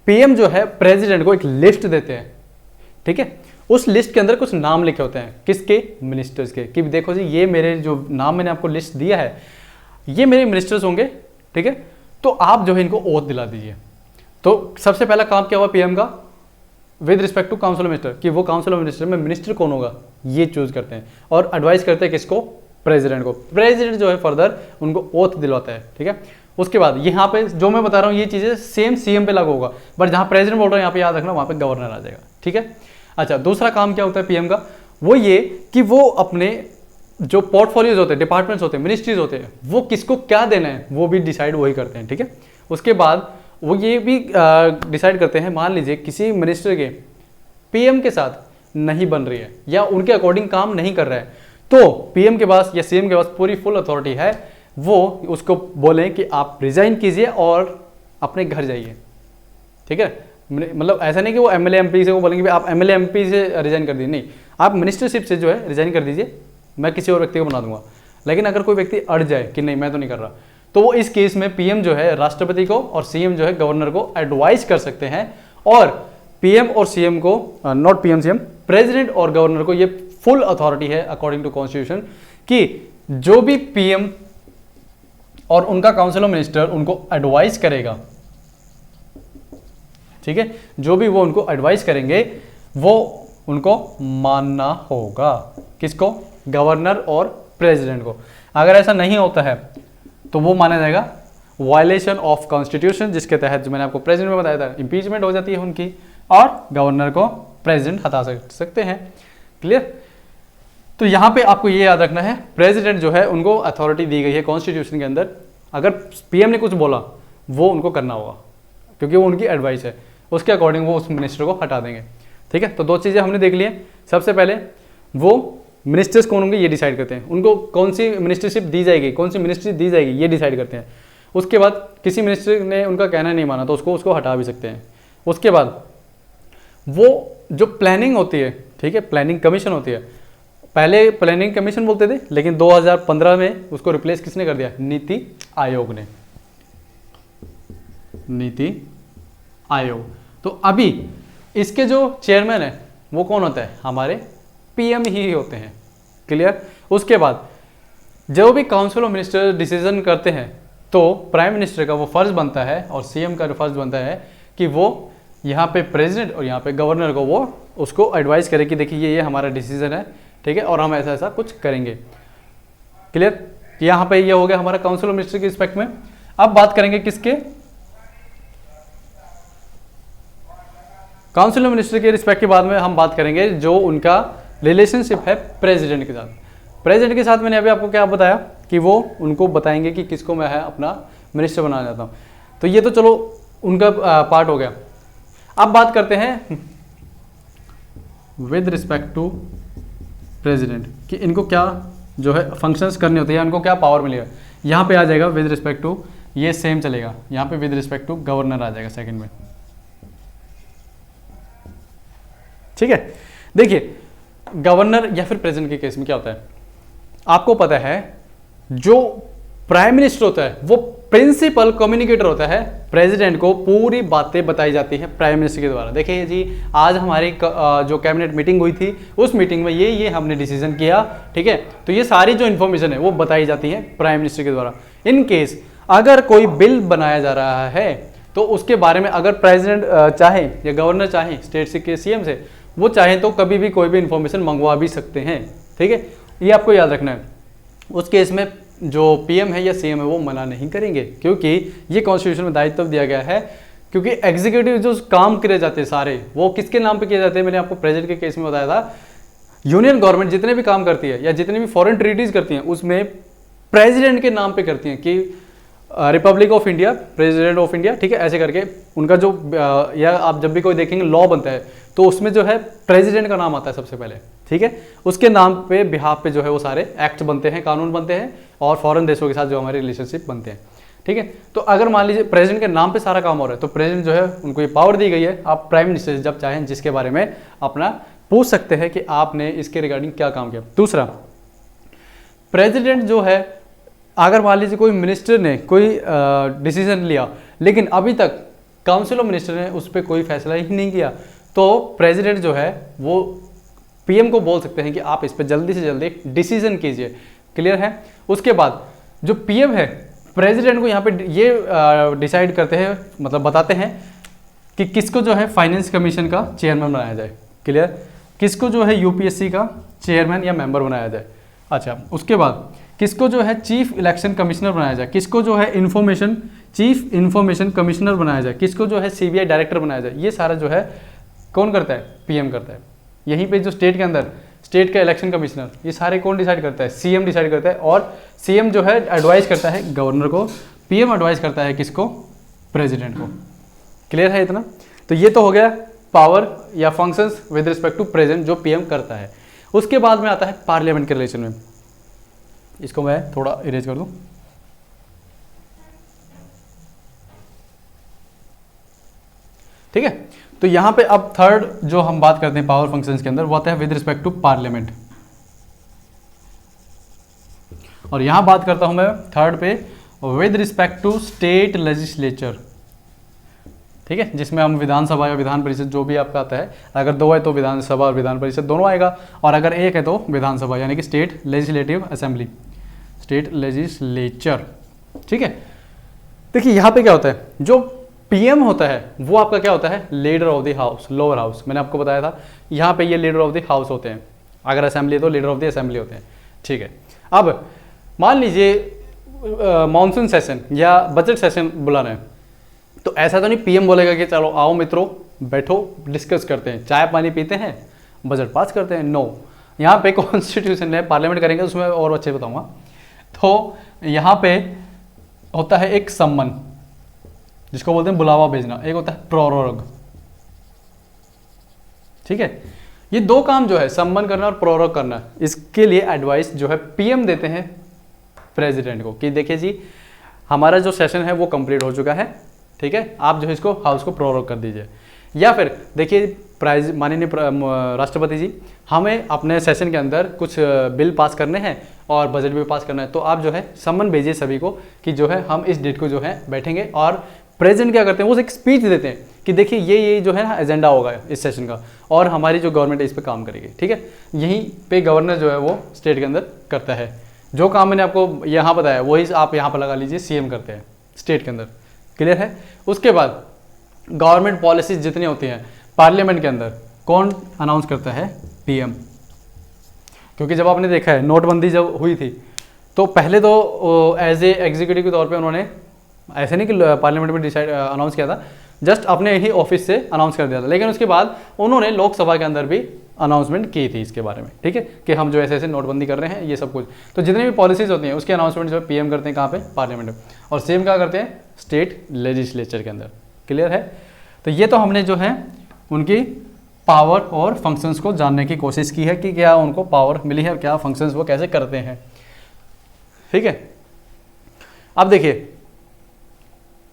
पीएम जो है प्रेसिडेंट को एक लिस्ट देते हैं, ठीक है। उस लिस्ट के अंदर कुछ नाम लिखे होते हैं, किसके, मिनिस्टर्स के, कि देखो जी ये मेरे जो नाम मैंने आपको लिस्ट दिया है ये मेरे मिनिस्टर्स होंगे, ठीक है, तो आप जो है इनको ओथ दिला दीजिए। तो सबसे पहला काम क्या हुआ पीएम का with respect to council of minister, कि वो काउंसिल ऑफ मिनिस्टर में मिनिस्टर कौन होगा ये चूज करते हैं और एडवाइस करते हैं किसको, प्रेसिडेंट को। प्रेसिडेंट जो है फर्दर उनको ओथ दिलवाता है, ठीक है। उसके बाद यहाँ पे जो मैं बता रहा हूँ ये चीज़ें सेम सीएम पे लागू होगा, बट जहाँ प्रेसिडेंट बोल रहा है यहाँ पे याद रखना वहाँ पे गवर्नर आ जाएगा, ठीक है। अच्छा, दूसरा काम क्या होता है पीएम का, वो ये कि वो अपने जो पोर्टफोलियोज होते हैं, डिपार्टमेंट्स होते हैं, मिनिस्ट्रीज होते हैं, वो किसको क्या देना है वो भी डिसाइड वही करते हैं, ठीक है। उसके बाद वो ये भी डिसाइड करते हैं, मान लीजिए किसी मिनिस्टर के पीएम के साथ नहीं बन रही है या उनके अकॉर्डिंग काम नहीं कर रहा है, तो पीएम के पास या सीएम के पास पूरी फुल अथॉरिटी है, वो उसको बोलें कि आप रिजाइन कीजिए और अपने घर जाइए, ठीक है। मतलब ऐसा नहीं कि वो एमएलए एमपी से वो बोलेंगे आप एमएलए एमपी से रिजाइन कर दीजिए, नहीं, आप मिनिस्टरशिप से जो है रिजाइन कर दीजिए, मैं किसी और व्यक्ति को बना दूंगा। लेकिन अगर कोई व्यक्ति अड़ जाए कि नहीं मैं तो नहीं कर रहा, तो वो इस केस में पीएम जो है राष्ट्रपति को और सीएम जो है गवर्नर को एडवाइस कर सकते हैं, और पीएम और सीएम को, नॉट पीएम सीएम, प्रेसिडेंट और गवर्नर को ये फुल अथॉरिटी है अकॉर्डिंग टू कॉन्स्टिट्यूशन कि जो भी पीएम और उनका काउंसिल ऑफ मिनिस्टर उनको एडवाइस करेगा, ठीक है, जो भी वो उनको एडवाइस करेंगे वो उनको मानना होगा, किसको, गवर्नर और प्रेसिडेंट को। अगर ऐसा नहीं होता है तो वो माना जाएगा वायलेशन ऑफ कॉन्स्टिट्यूशन, जिसके तहत जो मैंने आपको प्रेसिडेंट में बताया था इंपीचमेंट हो जाती है उनकी, और गवर्नर को प्रेसिडेंट हटा सकते हैं। क्लियर। तो यहाँ पे आपको ये याद रखना है प्रेसिडेंट जो है उनको अथॉरिटी दी गई है कॉन्स्टिट्यूशन के अंदर, अगर पीएम ने कुछ बोला वो उनको करना होगा क्योंकि वो उनकी एडवाइस है, उसके अकॉर्डिंग वो उस मिनिस्टर को हटा देंगे, ठीक है। तो दो चीज़ें हमने देख ली हैं। सबसे पहले वो मिनिस्टर्स कौन होंगे ये डिसाइड करते हैं, उनको कौन सी मिनिस्टरशिप दी जाएगी, कौन सी मिनिस्ट्री दी जाएगी ये डिसाइड करते हैं। उसके बाद किसी मिनिस्टर ने उनका कहना नहीं माना तो उसको हटा भी सकते हैं। उसके बाद वो जो प्लानिंग होती है, ठीक है, प्लानिंग कमीशन होती है, पहले प्लानिंग कमीशन बोलते थे लेकिन 2015 में उसको रिप्लेस किसने कर दिया, नीति आयोग ने, नीति आयोग। तो अभी इसके जो चेयरमैन है वो कौन होता है, हमारे पीएम ही होते हैं। क्लियर। उसके बाद जो भी काउंसिल ऑफ मिनिस्टर डिसीजन करते हैं तो प्राइम मिनिस्टर का वो फर्ज बनता है और सीएम का फर्ज बनता है कि वो यहाँ पे प्रेसिडेंट और यहाँ पे गवर्नर को वो उसको एडवाइस करे कि देखिए ये हमारा डिसीजन है, ठीक है, और हम ऐसा ऐसा कुछ करेंगे। क्लियर। यहाँ पे ये हो गया हमारा काउंसिल ऑफ मिनिस्टर के रिस्पेक्ट में। अब बात करेंगे किसके, काउंसिल ऑफ मिनिस्टर के रिस्पेक्ट के बाद में हम बात करेंगे जो उनका रिलेशनशिप है प्रेसिडेंट के साथ। प्रेसिडेंट के साथ मैंने अभी आपको क्या बताया कि वो उनको बताएंगे कि किसको मैं है अपना मिनिस्टर बनाना चाहता हूँ, तो ये तो चलो उनका पार्ट हो गया। अब बात करते हैं विद रिस्पेक्ट टू प्रेसिडेंट कि इनको क्या जो है फंक्शंस करने होते हैं, इनको क्या पावर मिलेगा। यहाँ पे आ जाएगा विद रिस्पेक्ट टू, ये सेम चलेगा, यहाँ पे विद रिस्पेक्ट टू गवर्नर आ जाएगा सेकंड में, ठीक है। देखिए गवर्नर या फिर प्रेसिडेंट के केस में क्या होता है, आपको पता है जो प्राइम मिनिस्टर होता है वो प्रिंसिपल कम्युनिकेटर होता है, प्रेसिडेंट को पूरी बातें बताई जाती हैं प्राइम मिनिस्टर के द्वारा। देखिए जी, आज हमारी जो कैबिनेट मीटिंग हुई थी, उस मीटिंग में ये हमने डिसीजन किया, ठीक है। तो ये सारी जो इन्फॉर्मेशन है वो बताई जाती है प्राइम मिनिस्टर के द्वारा। इन केस अगर कोई बिल बनाया जा रहा है तो उसके बारे में अगर प्रेसिडेंट चाहे या गवर्नर चाहे स्टेट के सीएम से, वो चाहे तो कभी भी कोई भी इंफॉर्मेशन मंगवा भी सकते हैं, ठीक है। ये आपको याद रखना है। उस केस में जो पीएम है या सीएम है वो मना नहीं करेंगे, क्योंकि ये कॉन्स्टिट्यूशन में दायित्व दिया गया है। क्योंकि एग्जीक्यूटिव जो काम किए जाते हैं सारे, वो किसके नाम पे किए जाते हैं, मैंने आपको प्रेसिडेंट के केस में बताया था। यूनियन गवर्नमेंट जितने भी काम करती है या जितने भी फॉरेन ट्रीटीज करती हैं, उसमें प्रेसिडेंट के नाम पे करती हैं कि Republic of India, president of India, ठीक है, ऐसे करके उनका जो या आप जब भी कोई देखेंगे लॉ बनता है तो उसमें जो है प्रेसिडेंट का नाम आता है सबसे पहले, ठीक है। उसके नाम पे बिहाफ पे जो है वो सारे एक्ट बनते हैं, कानून बनते हैं, और फॉरेन देशों के साथ जो हमारे रिलेशनशिप बनते हैं, ठीक है। तो अगर मान लीजिए प्रेसिडेंट के नाम पे सारा काम हो रहा है तो प्रेसिडेंट जो है उनको ये पावर दी गई है, आप प्राइम मिनिस्टर जब चाहें जिसके बारे में अपना पूछ सकते हैं कि आपने इसके रिगार्डिंग क्या काम किया। दूसरा, प्रेसिडेंट जो है, अगर मान लीजिए कोई मिनिस्टर ने कोई डिसीजन लिया लेकिन अभी तक काउंसिल ऑफ मिनिस्टर ने उस पर कोई फैसला ही नहीं किया, तो प्रेसिडेंट जो है वो पीएम को बोल सकते हैं कि आप इस पर जल्दी से जल्दी डिसीजन कीजिए। क्लियर है। उसके बाद जो पीएम है, प्रेसिडेंट को यहाँ पे ये डिसाइड करते हैं, मतलब बताते हैं कि किसको जो है फाइनेंस कमीशन का चेयरमैन बनाया जाए। क्लियर। किसको जो है यूपीएससी का चेयरमैन या मेंबर बनाया जाए। अच्छा, उसके बाद किसको जो है चीफ इलेक्शन कमिश्नर बनाया जाए, किसको जो है चीफ इंफॉर्मेशन कमिश्नर बनाया जाए, किसको जो है सीबीआई डायरेक्टर बनाया जाए। ये सारा जो है कौन करता है, पीएम करता है। यहीं पे जो स्टेट के अंदर स्टेट का इलेक्शन कमिश्नर, ये सारे कौन डिसाइड करता है, सीएम डिसाइड करता है। और सीएम जो है एडवाइस करता है गवर्नर को, पीएम एडवाइस करता है किसको, प्रेसिडेंट को। क्लियर है इतना। तो ये तो हो गया पावर या functions with respect to president जो पीएम करता है। उसके बाद में आता है पार्लियामेंट के रिलेशन में। इसको मैं थोड़ा इरेज कर दूं। ठीक है। तो यहां पे अब थर्ड जो हम बात करते हैं पावर फंक्शंस के अंदर, वो आता है विद रिस्पेक्ट टू पार्लियामेंट। और यहां बात करता हूं मैं थर्ड पे with respect to state legislature. ठीक है, जिसमें हम विधानसभा या विधान परिषद जो भी आपका आता है, अगर दो है तो विधानसभा और विधान परिषद दोनों आएगा, और अगर एक है तो विधानसभा यानी कि state legislative assembly, state legislature. ठीक है। देखिए यहाँ पे क्या होता है, जो पीएम होता है वो आपका क्या होता है, leader of the house, lower house. मैंने आपको बताया था यहाँ पे ये लीडर ऑफ द हाउस होते हैं, अगर असेंबली है तो लीडर ऑफ द असेंबली होते हैं। ठीक है। अब मान लीजिए मॉनसून सेशन या बजट सेशन बुलाना है, तो ऐसा तो नहीं पीएम बोलेगा कि चलो आओ मित्रों बैठो डिस्कस करते हैं, चाय पानी पीते हैं, बजट पास करते हैं। नो, यहाँ पे कॉन्स्टिट्यूशन है, पार्लियामेंट करेंगे उसमें और अच्छे बताऊंगा। तो यहाँ पे होता है एक सम्मन, जिसको बोलते हैं बुलावा भेजना, एक होता है प्रोरोग। ठीक है। ये दो काम जो है सम्मन करना और प्रोरोग करना, इसके लिए एडवाइस जो है पीएम देते हैं प्रेसिडेंट को कि देखिए जी हमारा जो सेशन है वो कंप्लीट हो चुका है, ठीक है, आप जो है इसको हाउस को प्रोरोग कर दीजिए। या फिर देखिए माननीय राष्ट्रपति जी, हमें अपने सेशन के अंदर कुछ बिल पास करने हैं और बजट भी पास करना है, तो आप जो है सम्मन भेजिए सभी को कि जो है हम इस डेट को जो है बैठेंगे। और प्रेसिडेंट क्या करते हैं, वो एक स्पीच देते हैं कि देखिए ये जो है ना एजेंडा होगा इस सेशन का, और हमारी जो गवर्नमेंट है इस पर काम करेगी। ठीक है। यहीं पे गवर्नर जो है वो स्टेट के अंदर करता है, जो काम मैंने आपको यहाँ बताया वही आप यहाँ पर लगा लीजिए, सीएम करते हैं स्टेट के अंदर। क्लियर है। उसके बाद गवर्नमेंट पॉलिसीज जितनी होती हैं पार्लियामेंट के अंदर कौन अनाउंस करता है, पीएम। क्योंकि जब आपने देखा है नोटबंदी जब हुई थी तो पहले तो एज ए एग्जीक्यूटिव के तौर पे उन्होंने ऐसे नहीं कि पार्लियामेंट में डिसाइड अनाउंस किया था, जस्ट अपने ही ऑफिस से अनाउंस कर दिया था, लेकिन उसके बाद उन्होंने लोकसभा के अंदर भी अनाउंसमेंट की थी इसके बारे में। ठीक है, कि हम जो ऐसे ऐसे नोटबंदी कर रहे हैं ये सब कुछ। तो जितनी भी पॉलिसीज होती हैं उसकी अनाउंसमेंट जो पीएम करते हैं, कहाँ पे, पार्लियामेंट में। और सेम क्या करते हैं, स्टेट लेजिस्लेचर के अंदर। क्लियर है। तो ये तो हमने जो है उनकी पावर और फंक्शंस को जानने की कोशिश की है कि क्या उनको पावर मिली है, क्या फंक्शंस वो कैसे करते हैं। ठीक है। अब देखिए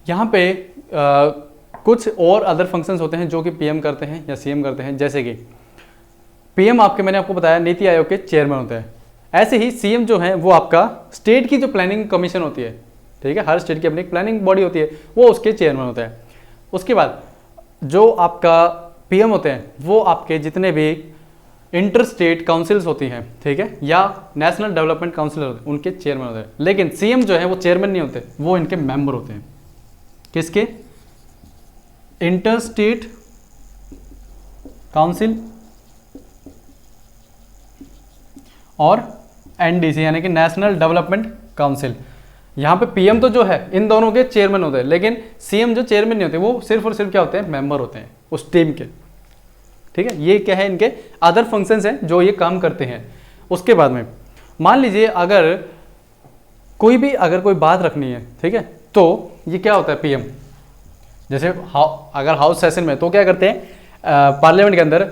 यहाँ पे कुछ और अदर फंक्शंस होते हैं जो कि पीएम करते हैं या सीएम करते हैं। जैसे कि पीएम आपके, मैंने आपको बताया, नीति आयोग के चेयरमैन होते हैं। ऐसे ही सीएम जो है वो आपका स्टेट की जो प्लानिंग कमीशन होती है, ठीक है, हर स्टेट की अपनी प्लानिंग बॉडी होती है, वो उसके चेयरमैन होते हैं। उसके बाद जो आपका पीएम होते हैं वो आपके जितने भी इंटर स्टेट काउंसिल्स होती हैं, ठीक है, या नेशनल डेवलपमेंट काउंसिल होते हैं, उनके चेयरमैन होते हैं। लेकिन सीएम जो है वो चेयरमैन नहीं होते, वो इनके मेंबर होते हैं। किसके? इंटर स्टेट काउंसिल और एनडीसी यानी कि नेशनल डेवलपमेंट काउंसिल। यहाँ पे पीएम तो जो है इन दोनों के चेयरमैन होते हैं, लेकिन सीएम जो चेयरमैन नहीं होते, वो सिर्फ और सिर्फ क्या होते हैं? मेंबर होते हैं उस टीम के, ठीक है। ये क्या है? इनके अदर फंक्शंस हैं जो ये काम करते हैं। उसके बाद में मान लीजिए अगर कोई बात रखनी है, ठीक है, तो ये क्या होता है? पीएम जैसे अगर हाउस सेशन में तो क्या करते हैं? पार्लियामेंट के अंदर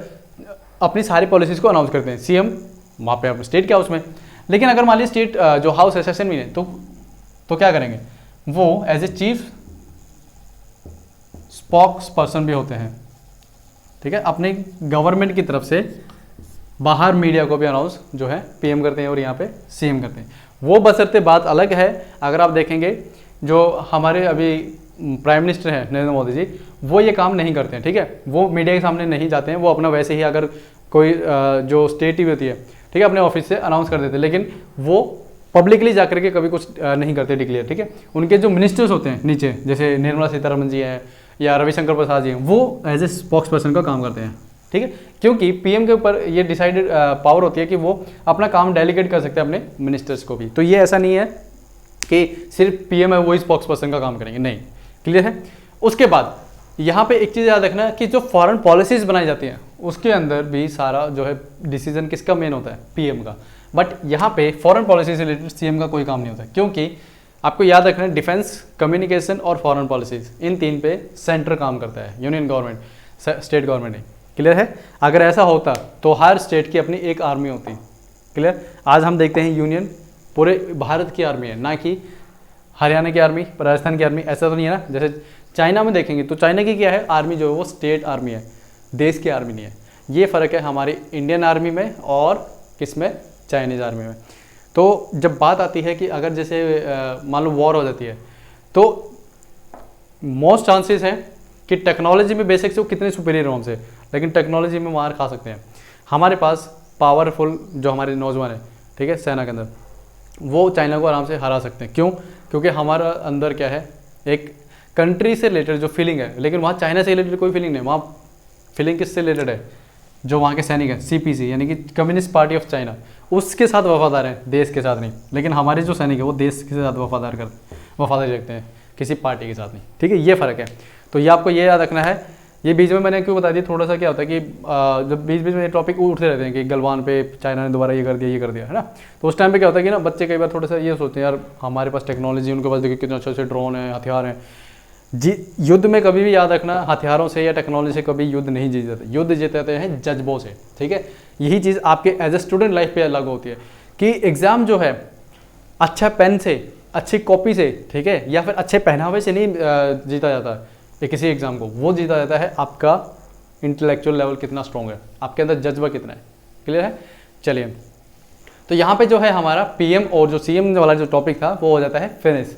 अपनी सारी पॉलिसीज को अनाउंस करते हैं सीएम वहाँ पे अपने स्टेट के हाउस में। लेकिन अगर मान लीजिए स्टेट जो हाउस सेशन में है तो क्या करेंगे? वो as a chief spokesperson भी होते हैं, ठीक है, अपने गवर्नमेंट की तरफ से बाहर मीडिया को भी अनाउंस जो है पीएम करते हैं और यहाँ पे सीएम करते हैं। वो बशर्ते बात अलग है, अगर आप देखेंगे जो हमारे अभी प्राइम मिनिस्टर हैं नरेंद्र मोदी जी, वो ये काम नहीं करते हैं, ठीक है, वो मीडिया के सामने नहीं जाते हैं, वो अपना वैसे ही अगर कोई जो स्टेट टीवी होती है, ठीक है, अपने ऑफिस से अनाउंस कर देते हैं, लेकिन वो पब्लिकली जाकर के कभी कुछ नहीं करते डिक्लेयर, ठीक है। उनके जो मिनिस्टर्स होते हैं नीचे, जैसे निर्मला सीतारमण जी हैं या रविशंकर प्रसाद जी हैं, वो एज ए स्पोक्स पर्सन का काम करते हैं, ठीक है, क्योंकि पीएम के ऊपर ये डिसाइडेड पावर होती है कि वो अपना काम डेलीगेट कर सकते हैं अपने मिनिस्टर्स को भी। तो ये ऐसा नहीं है कि सिर्फ पीएम है वही स्पोक्स पर्सन का काम करेंगे, नहीं। क्लियर है? उसके बाद यहाँ पे एक चीज़ याद रखना कि जो फॉरेन पॉलिसीज बनाई जाती हैं उसके अंदर भी सारा जो है डिसीजन किसका मेन होता है? पीएम का। बट यहाँ पे फॉरेन पॉलिसी से रिलेटेड सीएम का कोई काम नहीं होता, क्योंकि आपको याद रखना है डिफेंस, कम्युनिकेशन और फॉरेन पॉलिसीज, इन तीन पे सेंटर काम करता है, यूनियन गवर्नमेंट, स्टेट गवर्नमेंट नहीं। क्लियर है? अगर ऐसा होता तो हर स्टेट की अपनी एक आर्मी होती। क्लियर? आज हम देखते हैं यूनियन पूरे भारत की आर्मी है, ना कि हरियाणा की आर्मी, राजस्थान की आर्मी, ऐसा तो नहीं है ना। जैसे चाइना में देखेंगे तो चाइना की क्या है? आर्मी जो है वो स्टेट आर्मी है, देश की आर्मी नहीं है। ये फ़र्क है हमारी इंडियन आर्मी में और किसमें? चाइनीज़ आर्मी में। तो जब बात आती है कि अगर जैसे मान लो वॉर हो जाती है, तो मोस्ट चांसेस हैं कि टेक्नोलॉजी में बेसिक से वो कितने सुपीरियर हो हमसे, लेकिन टेक्नोलॉजी में मार खा सकते हैं। हमारे पास पावरफुल जो हमारे नौजवान हैं, ठीक है, सेना के अंदर, वो चाइना को आराम से हरा सकते हैं। क्यों? क्योंकि हमारा अंदर क्या है? एक कंट्री से रिलेटेड जो फीलिंग है, लेकिन वहाँ चाइना से रिलेटेड कोई फीलिंग नहीं। वहाँ फीलिंग किससे रिलेटेड है? जो वहाँ के सैनिक है, सीपीसी यानी कि कम्युनिस्ट पार्टी ऑफ चाइना, उसके साथ वफादार हैं, देश के साथ नहीं। लेकिन हमारे जो सैनिक है वो देश के साथ वफादारी रखते हैं, किसी पार्टी के साथ नहीं, ठीक है। ये फ़र्क है। तो ये आपको ये याद रखना है। ये बीच में मैंने क्यों बता दिया, थोड़ा सा क्या होता है कि जब बीच बीच में ये टॉपिक उठते रहते हैं कि गलवान पे चाइना ने दोबारा ये कर दिया है ना, तो उस टाइम पे क्या होता है कि ना बच्चे कई बार थोड़ा सा ये सोचते हैं यार हमारे पास टेक्नोलॉजी, उनके पास देखिए कितने अच्छे अच्छे ड्रोन हैं, हथियार हैं। जी, युद्ध में कभी भी याद रखना, हथियारों से या टेक्नोलॉजी से कभी युद्ध नहीं जीत जाते, युद्ध जीतते हैं जज्बों से, ठीक है। यही चीज़ आपके एज ए स्टूडेंट लाइफ पे अलग होती है कि एग्ज़ाम जो है अच्छा पेन से, अच्छी कॉपी से, ठीक है, या फिर अच्छे पहनावे से नहीं जीता जाता है किसी एग्ज़ाम को, वो जीता जाता है आपका इंटेलेक्चुअल लेवल कितना स्ट्रॉन्ग है, आपके अंदर जज्बा कितना है। क्लियर है? चलिए, तो यहाँ पे जो है हमारा पीएम और जो सीएम वाला जो टॉपिक था वो हो जाता है फिनिश।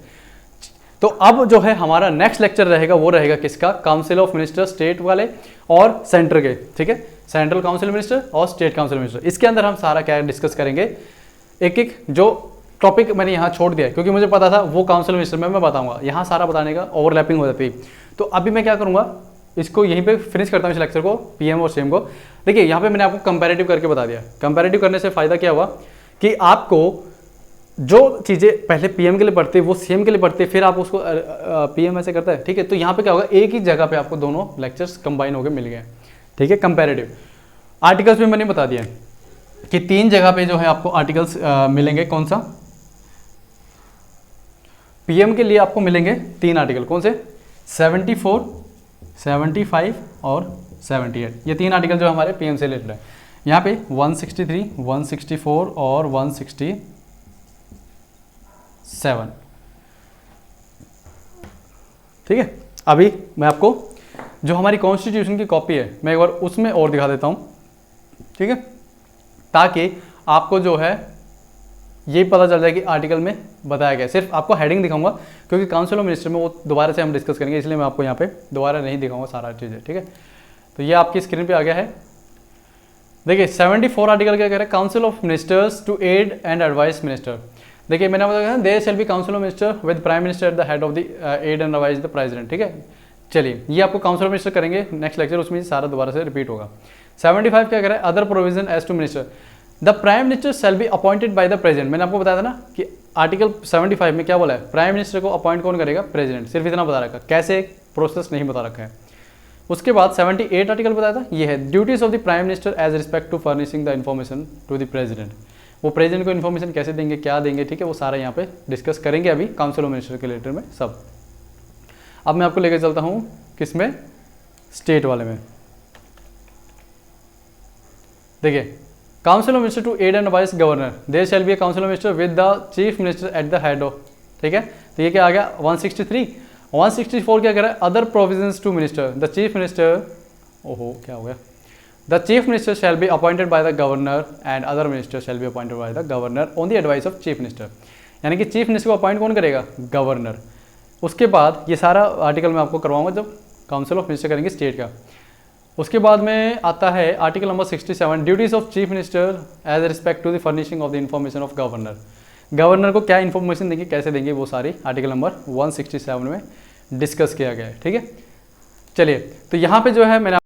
तो अब जो है हमारा नेक्स्ट लेक्चर रहेगा वो रहेगा किसका? काउंसिल ऑफ मिनिस्टर, स्टेट वाले और सेंटर के, ठीक है, सेंट्रल काउंसिल मिनिस्टर और स्टेट काउंसिल मिनिस्टर। इसके अंदर हम सारा क्या डिस्कस करेंगे, एक एक जो टॉपिक मैंने यहाँ छोड़ दिया क्योंकि मुझे पता था वो काउंसिल मिनिस्टर में मैं बताऊंगा, यहाँ सारा बताने का ओवरलैपिंग हो जाती है। तो अभी मैं क्या करूँगा, इसको यहीं पे फिनिश करता हूँ इस लेक्चर को, पीएम और सीएम को। देखिए यहाँ पे मैंने आपको कंपैरेटिव करके बता दिया। कंपैरेटिव करने से फ़ायदा क्या हुआ कि आपको जो चीज़ें पहले पीएम के लिए पढ़ते वो सीएम के लिए पढ़ते, फिर आप उसको पीएम ऐसे करता है, ठीक है। तो यहाँ पे क्या होगा, एक ही जगह पे आपको दोनों लेक्चर्स कंबाइन होकर मिल गए, ठीक है। कंपैरेटिव आर्टिकल्स में मैंने बता दिया कि 3 जगह पे जो है आपको आर्टिकल्स मिलेंगे। कौन सा? पीएम के लिए आपको मिलेंगे 3 आर्टिकल। कौन से? 74, 75 और 78। ये 3 आर्टिकल जो हमारे पीएम से रिलेटेड है। यहाँ पे 163, 164 और 167। ठीक है। अभी मैं आपको जो हमारी कॉन्स्टिट्यूशन की कॉपी है मैं एक बार उसमें और दिखा देता हूँ, ठीक है, ताकि आपको जो है ये पता चल जाए कि आर्टिकल में बताया गया। सिर्फ आपको हेडिंग दिखाऊंगा क्योंकि काउंसिल ऑफ मिनिस्टर में वो दोबारा से हम डिस्कस करेंगे, इसलिए मैं आपको यहाँ पे दोबारा नहीं दिखाऊंगा सारा चीज़ें, ठीक है। तो ये आपकी स्क्रीन पे आ गया है। देखिए 74 आर्टिकल क्या कह रहा है, council of ministers to aid and advice minister. देखिए मैंने बताया there shall be council of minister with prime minister at the head of the aid and advice the president, ठीक है। चलिए ये आपको काउंसिल ऑफ मिनिस्टर करेंगे नेक्स्ट लेक्चर, उसमें सारा दोबारा से रिपीट होगा। 75 क्या कह रहा है, other provision as to minister the prime minister shall be appointed by the president. मैंने आपको बताया था ना कि आर्टिकल 75 में क्या बोला है, प्राइम मिनिस्टर को अपॉइंट कौन करेगा, प्रेसिडेंट, सिर्फ इतना बता रखा, कैसे प्रोसेस नहीं बता रखा है। उसके बाद 78 आर्टिकल बताया था, ये है duties of the prime minister as respect to furnishing the information to the president. वो प्रेसिडेंट को इन्फॉर्मेशन कैसे देंगे, क्या देंगे, ठीक है, वो सारा यहाँ पे डिस्कस करेंगे अभी काउंसिल ऑफ मिनिस्टर के रिलेटेड में सब। अब मैं आपको लेकर चलता हूँ किसमें, स्टेट वाले में। देखिए council of minister to aid and advice governor, there shall be a council of minister with the chief minister at the head of, ठीक है। तो ये क्या आ गया 163। 164 क्या कह रहा है, other provisions to minister the chief minister, ओहो क्या हो गया, the chief minister shall be appointed by the governor and other minister shall be appointed by the governor on the advice of chief minister. यानी कि चीफ मिनिस्टर को अपॉइंट कौन करेगा, गवर्नर। उसके बाद ये सारा आर्टिकल मैं आपको करवाऊंगा जब काउंसिल ऑफ मिनिस्टर करेंगे स्टेट का। उसके बाद में आता है article number 67, duties of chief minister as respect to the furnishing of the information of governor. Governor को क्या इन्फॉर्मेशन देंगे, कैसे देंगे, वो सारी आर्टिकल नंबर 167 में डिस्कस किया गया है, ठीक है। चलिए तो यहाँ पे जो है मैंने